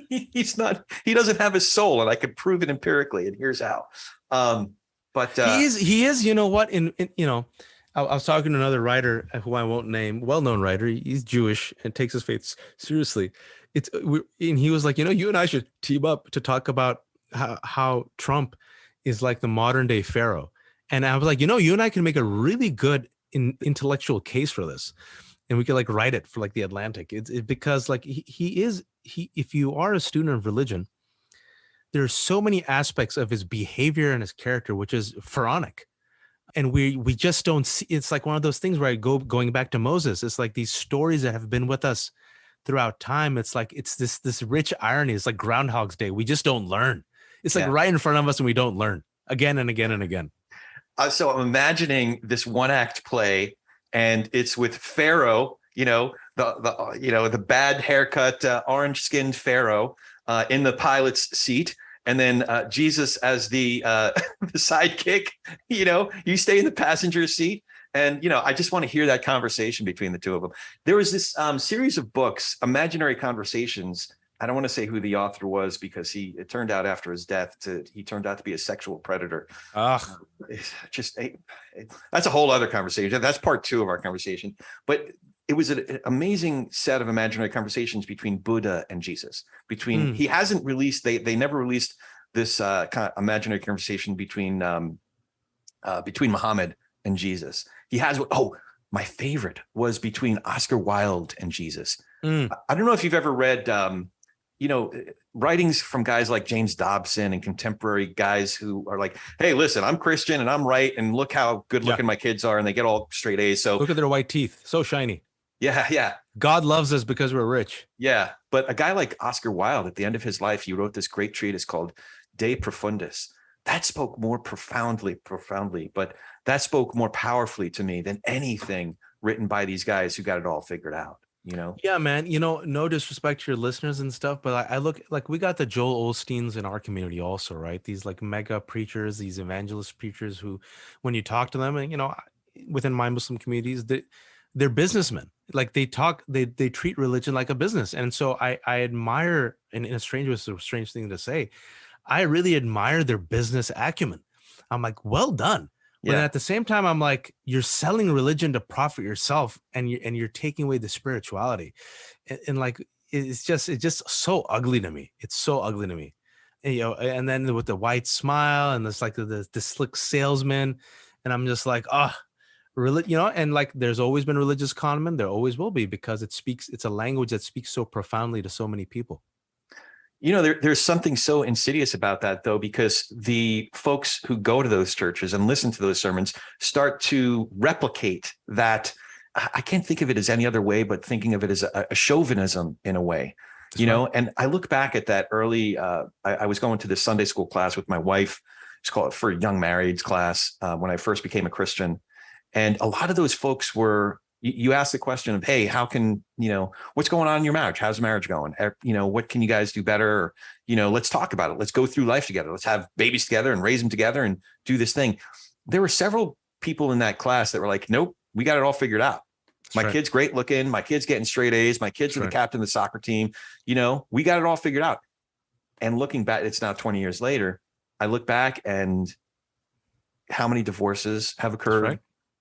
He's not. He doesn't have a soul, and I could prove it empirically. And here's how. But he is. You know what? In you know, I was talking to another writer who I won't name, well-known writer. He's Jewish and takes his faith seriously. And he was like, you know, you and I should team up to talk about how Trump is like the modern day Pharaoh. And I was like, you know, you and I can make a really good intellectual case for this. And we could like write it for like the Atlantic. It's because like he if you are a student of religion, there's so many aspects of his behavior and his character, which is pharaonic. And we just don't see. It's like one of those things where going back to Moses. It's like these stories that have been with us throughout time. It's like, it's this rich irony. It's like Groundhog's Day. We just don't learn. It's like right in front of us and we don't learn again and again and again. So I'm imagining this one act play, and it's with Pharaoh, you know, the bad haircut, orange skinned Pharaoh in the pilot's seat. And then Jesus as the sidekick, you know, you stay in the passenger seat. And, you know, I just want to hear that conversation between the two of them. There was this series of books, Imaginary Conversations. I don't want to say who the author was because it turned out after his death he turned out to be a sexual predator. That's a whole other conversation. That's part 2 of our conversation. But it was an amazing set of imaginary conversations between Buddha and Jesus. He hasn't released, they never released this kind of imaginary conversation between Muhammad and Jesus. He has, my favorite was between Oscar Wilde and Jesus. I don't know if you've ever read, writings from guys like James Dobson and contemporary guys who are like, hey, listen, I'm Christian and I'm right. And look how good looking my kids are. And they get all straight A's. So look at their white teeth. So shiny. Yeah. God loves us because we're rich. Yeah. But a guy like Oscar Wilde, at the end of his life, he wrote this great treatise called De Profundis. That spoke more profoundly, but that spoke more powerfully to me than anything written by these guys who got it all figured out, you know? Yeah, man. You know, no disrespect to your listeners and stuff, but I look like we got the Joel Osteens in our community also, right? These like mega preachers, these evangelist preachers who, when you talk to them and, you know, within my Muslim communities, they're businessmen. Like they treat religion like a business. And so I admire, and in a strange thing to say, I really admire their business acumen. I'm like, well done. But then at the same time, I'm like, you're selling religion to profit yourself, and you're taking away the spirituality, and like it's just so ugly to me. It's so ugly to me, and, and then with the white smile and this like the slick salesman, and I'm just like, oh, really, and like there's always been religious con men, there always will be, because it's a language that speaks so profoundly to so many people. There's something so insidious about that, though, because the folks who go to those churches and listen to those sermons start to replicate that. I can't think of it as any other way, but thinking of it as a chauvinism in a way, and I look back at that early, I was going to this Sunday school class with my wife. It's called for young marrieds class when I first became a Christian. And a lot of those folks were, you ask the question of, hey, how can, what's going on in your marriage? How's marriage going? What can you guys do better? Or, let's talk about it. Let's go through life together. Let's have babies together and raise them together and do this thing. There were several people in that class that were like, nope, we got it all figured out. My kid's great looking. My kid's getting straight A's. My kids are the captain of the soccer team. We got it all figured out. And looking back, it's now 20 years later. I look back and how many divorces have occurred?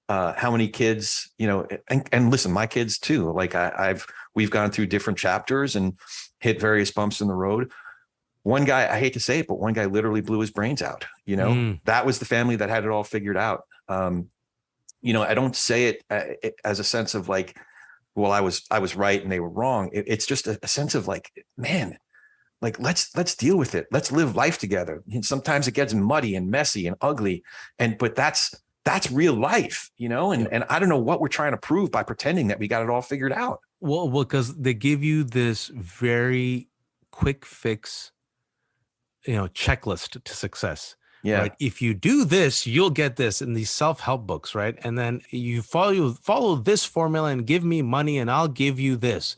How many kids, and listen, my kids too, like we've gone through different chapters and hit various bumps in the road. One guy, I hate to say it, but one guy literally blew his brains out. That was the family that had it all figured out. I don't say it as a sense of like, well, I was right and they were wrong. It's just a sense of like, man, like, let's deal with it. Let's live life together. And sometimes it gets muddy and messy and ugly. But that's real life, and I don't know what we're trying to prove by pretending that we got it all figured out. Well, because they give you this very quick fix, checklist to success. Yeah. Right. If you do this, you'll get this in these self-help books. Right. And then you follow this formula and give me money and I'll give you this.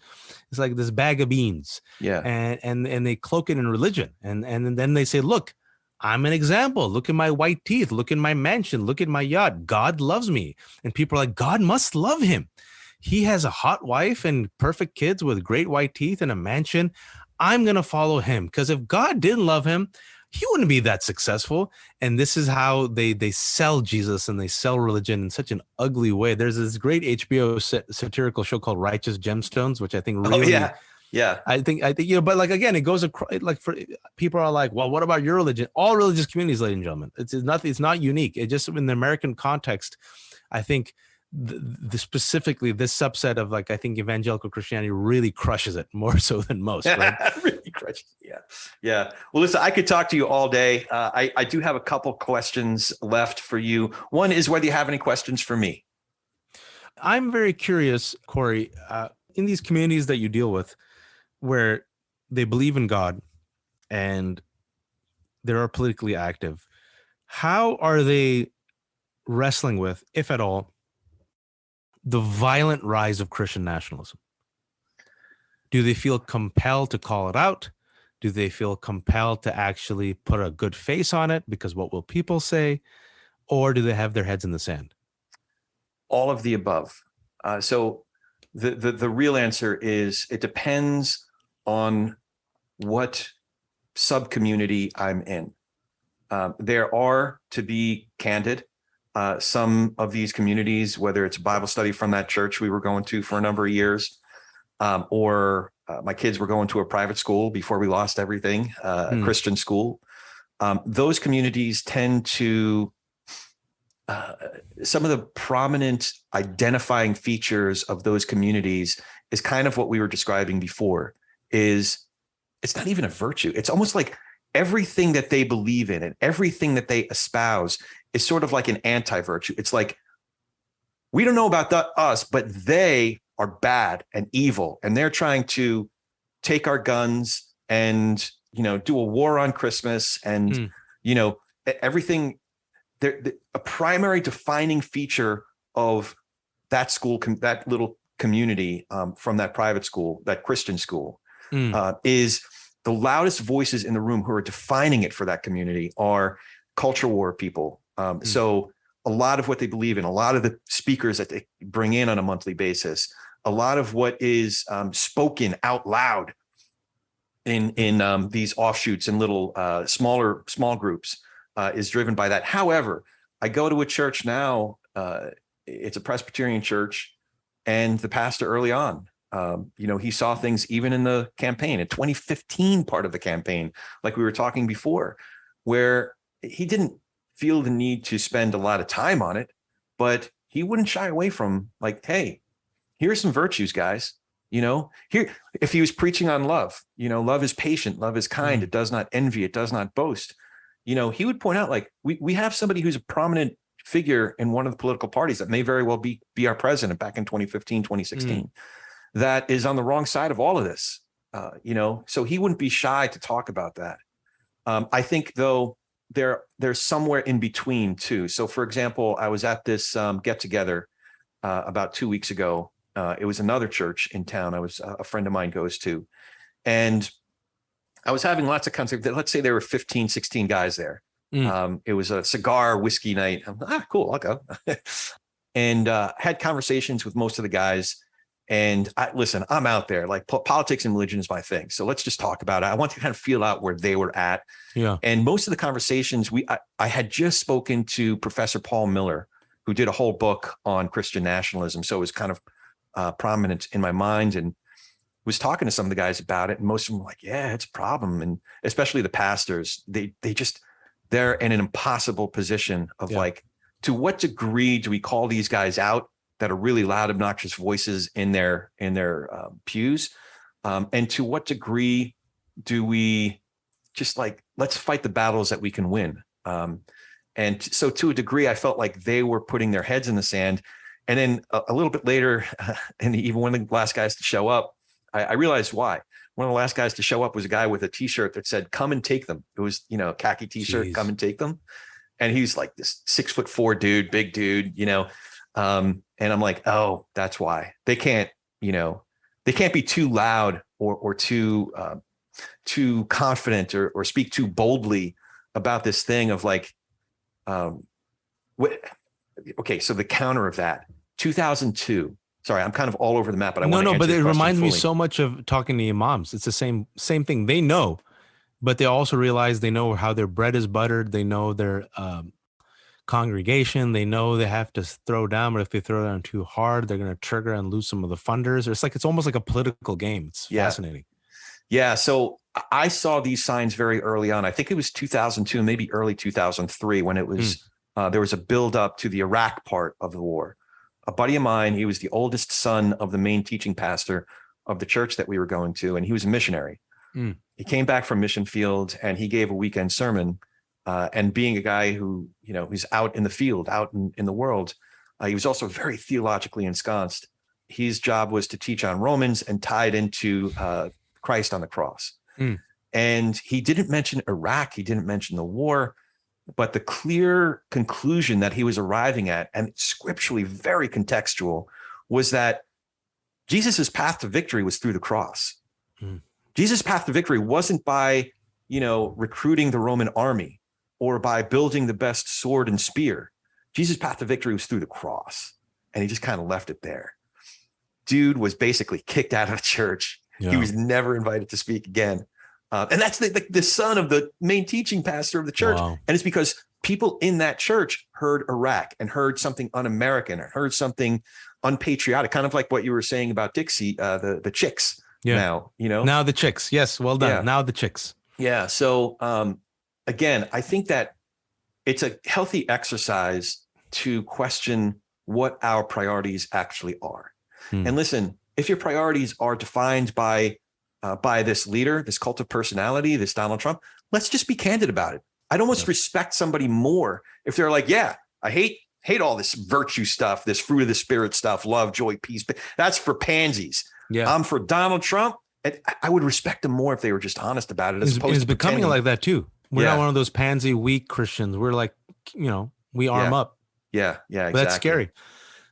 It's like this bag of beans. Yeah. And they cloak it in religion. And then they say, look, I'm an example. Look at my white teeth. Look at my mansion. Look at my yacht. God loves me. And people are like, God must love him. He has a hot wife and perfect kids with great white teeth and a mansion. I'm going to follow him, because if God didn't love him, he wouldn't be that successful. And this is how they sell Jesus and they sell religion in such an ugly way. There's this great HBO satirical show called Righteous Gemstones, which I think really, yeah. I think, but like, again, it goes across, like, for people are like, well, what about your religion? All religious communities, ladies and gentlemen, it's nothing. It's not unique. It just, in the American context, I think the specifically this subset of, like, I think evangelical Christianity really crushes it more so than most. Right? Really crushes. Yeah. Well, listen, I could talk to you all day. I do have a couple questions left for you. One is whether you have any questions for me. I'm very curious, Corey, in these communities that you deal with, where they believe in God and they are politically active, how are they wrestling with, if at all, the violent rise of Christian nationalism? Do they feel compelled to call it out? Do they feel compelled to actually put a good face on it because what will people say? Or do they have their heads in the sand? All of the above. So the real answer is it depends on what sub-community I'm in. There are, to be candid, some of these communities, whether it's Bible study from that church we were going to for a number of years, or my kids were going to a private school before we lost everything, a Christian school. Those communities tend to, some of the prominent identifying features of those communities is kind of what we were describing before. Is it's not even a virtue. It's almost like everything that they believe in and everything that they espouse is sort of like an anti-virtue. It's like, we don't know about us, but they are bad and evil, and they're trying to take our guns and, do a war on Christmas and, everything. A primary defining feature of that school, that little community from that private school, that Christian school, is the loudest voices in the room who are defining it for that community are culture war people. So a lot of what they believe in, a lot of the speakers that they bring in on a monthly basis, a lot of what is spoken out loud in these offshoots and little small groups is driven by that. However, I go to a church now. It's a Presbyterian church, and the pastor early on, he saw things even in the campaign, in 2015 part of the campaign, like we were talking before, where he didn't feel the need to spend a lot of time on it, but he wouldn't shy away from like, hey, here's some virtues, guys. Here, if he was preaching on love, love is patient, love is kind, it does not envy, it does not boast. He would point out, like, we have somebody who's a prominent figure in one of the political parties that may very well be our president back in 2015, 2016, that is on the wrong side of all of this. So he wouldn't be shy to talk about that. I think, though, there's somewhere in between too. So, for example, I was at this get together about 2 weeks ago. It was another church in town. A friend of mine goes to, and I was having lots of conversations. Let's say there were 15, 16 guys there. It was a cigar whiskey night. Cool, I'll go. And had conversations with most of the guys. And listen, I'm out there, like politics and religion is my thing. So let's just talk about it. I want to kind of feel out where they were at. Yeah. And most of the conversations, I had just spoken to Professor Paul Miller, who did a whole book on Christian nationalism. So it was kind of prominent in my mind, and was talking to some of the guys about it. And most of them were like, yeah, it's a problem. And especially the pastors, they're in an impossible position of like, to what degree do we call these guys out that are really loud, obnoxious voices in their pews? And to what degree do we just like, let's fight the battles that we can win? And so to a degree, I felt like they were putting their heads in the sand. And then a little bit later, and even one of the last guys to show up, I realized why. One of the last guys to show up was a guy with a T-shirt that said, "Come and take them." It was, a khaki T-shirt, "Come and take them." And he's like this 6'4" dude, big dude, and I'm like, oh, that's why they can't be too loud or too confident or speak too boldly about this thing of like, okay. So the counter of that, 2002. Sorry, I'm kind of all over the map, but but it reminds me so much of talking to imams. It's the same thing. They know, but they also realize they know how their bread is buttered. They know their congregation. They know they have to throw down, but if they throw down too hard, they're going to trigger and lose some of the funders. It's almost like a political game. It's fascinating. Yeah. So I saw these signs very early on. I think it was 2002, maybe early 2003, when it was there was a build up to the Iraq part of the war. A buddy of mine, he was the oldest son of the main teaching pastor of the church that we were going to, and he was a missionary. He came back from mission field, and he gave a weekend sermon. And being a guy who, who's out in the field, out in the world, he was also very theologically ensconced. His job was to teach on Romans and tie it into Christ on the cross. And he didn't mention Iraq. He didn't mention the war. But the clear conclusion that he was arriving at, and scripturally very contextual, was that Jesus's path to victory was through the cross. Jesus' path to victory wasn't by, recruiting the Roman army or by building the best sword and spear. Jesus' path to victory was through the cross, and he just kind of left it there. Dude was basically kicked out of the church. Yeah. He was never invited to speak again. And that's the son of the main teaching pastor of the church. Wow. And it's because people in that church heard Iraq and heard something un-American or heard something unpatriotic, kind of like what you were saying about Dixie, the Chicks. Yeah. Now, Now the Chicks. Yes. Well done. Yeah. Now the Chicks. Yeah. So again, I think that it's a healthy exercise to question what our priorities actually are. And listen, if your priorities are defined by this leader, this cult of personality, this Donald Trump, let's just be candid about it. I'd almost respect somebody more if they're like, yeah, I hate all this virtue stuff, this fruit of the spirit stuff, love, joy, peace. That's for pansies. Yeah. I'm for Donald Trump. And I would respect them more if they were just honest about it. It's becoming like that too. We're not one of those pansy weak Christians. We're like, we arm up. Yeah. Yeah. Exactly. But that's scary.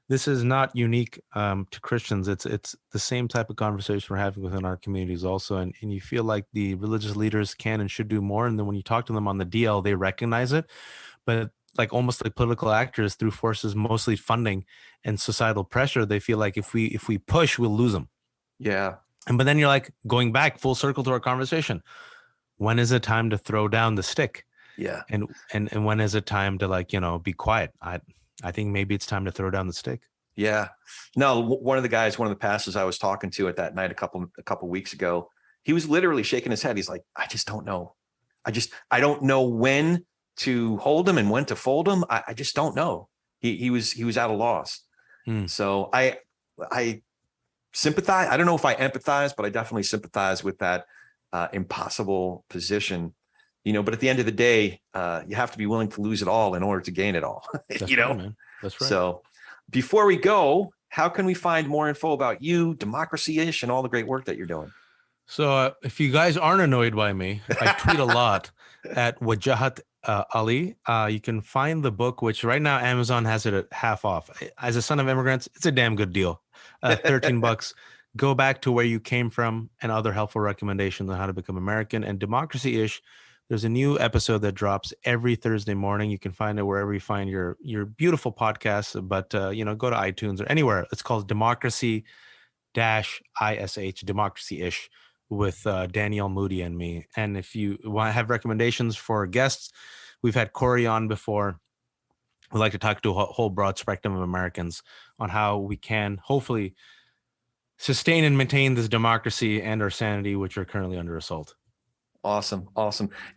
This is not unique to Christians. It's the same type of conversation we're having within our communities also. And you feel like the religious leaders can and should do more. And then when you talk to them on the DL, they recognize it. But like almost like political actors, through forces, mostly funding and societal pressure, they feel like if we push, we'll lose them. Yeah. But then you're like, going back full circle to our conversation, when is it time to throw down the stick? Yeah. And when is it time to, like, be quiet? I think maybe it's time to throw down the stick. Yeah. No, one of the pastors I was talking to at that night a couple weeks ago, he was literally shaking his head. He's like, I just don't know. I don't know when to hold him and when to fold him. I just don't know. He was at a loss. So I sympathize. I don't know if I empathize, but I definitely sympathize with that impossible position. But at the end of the day, you have to be willing to lose it all in order to gain it all. That's right, man. That's right. So before we go, how can we find more info about you, Democracy-ish, and all the great work that you're doing? So if you guys aren't annoyed by me, I tweet a lot at Wajahat Ali. You can find the book, which right now Amazon has it at half off. As a son of immigrants, it's a damn good deal. $13. Go back to where you came from and other helpful recommendations on how to become American. And Democracy-ish, there's a new episode that drops every Thursday morning. You can find it wherever you find your beautiful podcasts, but go to iTunes or anywhere. It's called Democracy-ish, Democracy-ish, with Danielle Moody and me. And if you want to have recommendations for guests, we've had Corey on before. We like to talk to a whole broad spectrum of Americans on how we can hopefully sustain and maintain this democracy and our sanity, which are currently under assault. Awesome.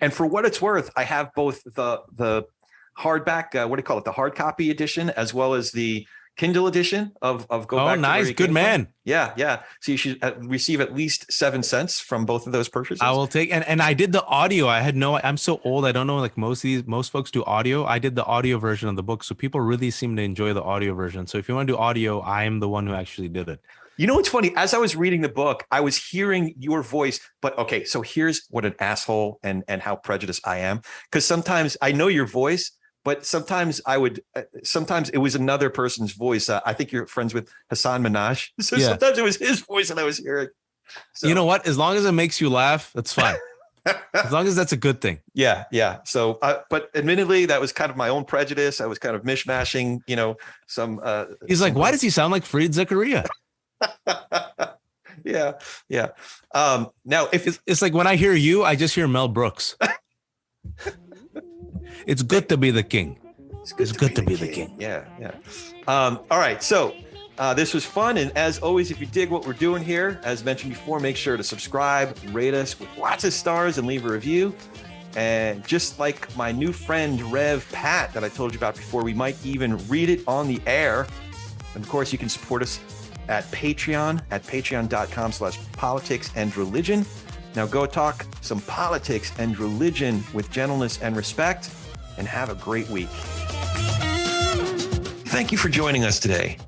And for what it's worth, I have both the hardback, the hard copy edition, as well as the Kindle edition of Go Back. Oh, nice. Good man. Yeah. So you should receive at least 7 cents from both of those purchases. I will take, and I did the audio. I'm so old. I don't know, like most folks do audio. I did the audio version of the book. So people really seem to enjoy the audio version. So if you want to do audio, I am the one who actually did it. You know what's funny? As I was reading the book, I was hearing your voice, but okay, so here's what an asshole and how prejudiced I am. Because sometimes I know your voice, but sometimes it was another person's voice. I think you're friends with Hassan Minaj. So Sometimes it was his voice that I was hearing. So, you know what? As long as it makes you laugh, that's fine. As long as that's a good thing. Yeah. So, but admittedly, that was kind of my own prejudice. I was kind of mishmashing, some. He's like, why does he sound like Fareed Zakaria? Yeah. Now, if it's like when I hear you, I just hear Mel Brooks. It's good to be the king. It's good to be the king. Yeah. All right. So this was fun. And as always, if you dig what we're doing here, as mentioned before, make sure to subscribe, rate us with lots of stars, and leave a review. And just like my new friend, Rev Pat, that I told you about before, we might even read it on the air. And of course, you can support us at Patreon, at patreon.com/politicsandreligion. Now go talk some politics and religion with gentleness and respect, and have a great week. Thank you for joining us today.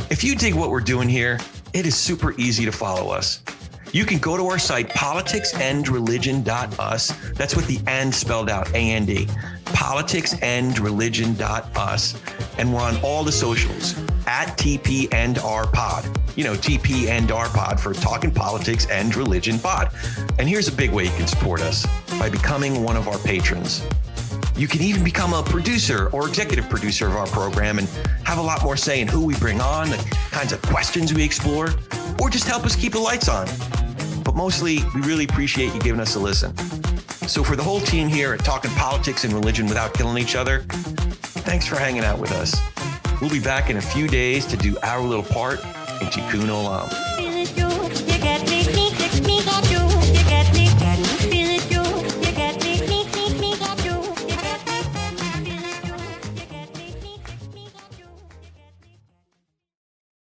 If you dig what we're doing here, it is super easy to follow us. You can go to our site, politicsandreligion.us. That's with the "and" spelled out, A-N-D. Politicsandreligion.us. And we're on all the socials at TP and R Pod. TP and R Pod for Talking Politics and Religion Pod. And here's a big way you can support us: by becoming one of our patrons. You can even become a producer or executive producer of our program and have a lot more say in who we bring on, the kinds of questions we explore, or just help us keep the lights on. But mostly, we really appreciate you giving us a listen. So for the whole team here at Talking Politics and Religion Without Killing Each Other, thanks for hanging out with us. We'll be back in a few days to do our little part in Tikkun Olam.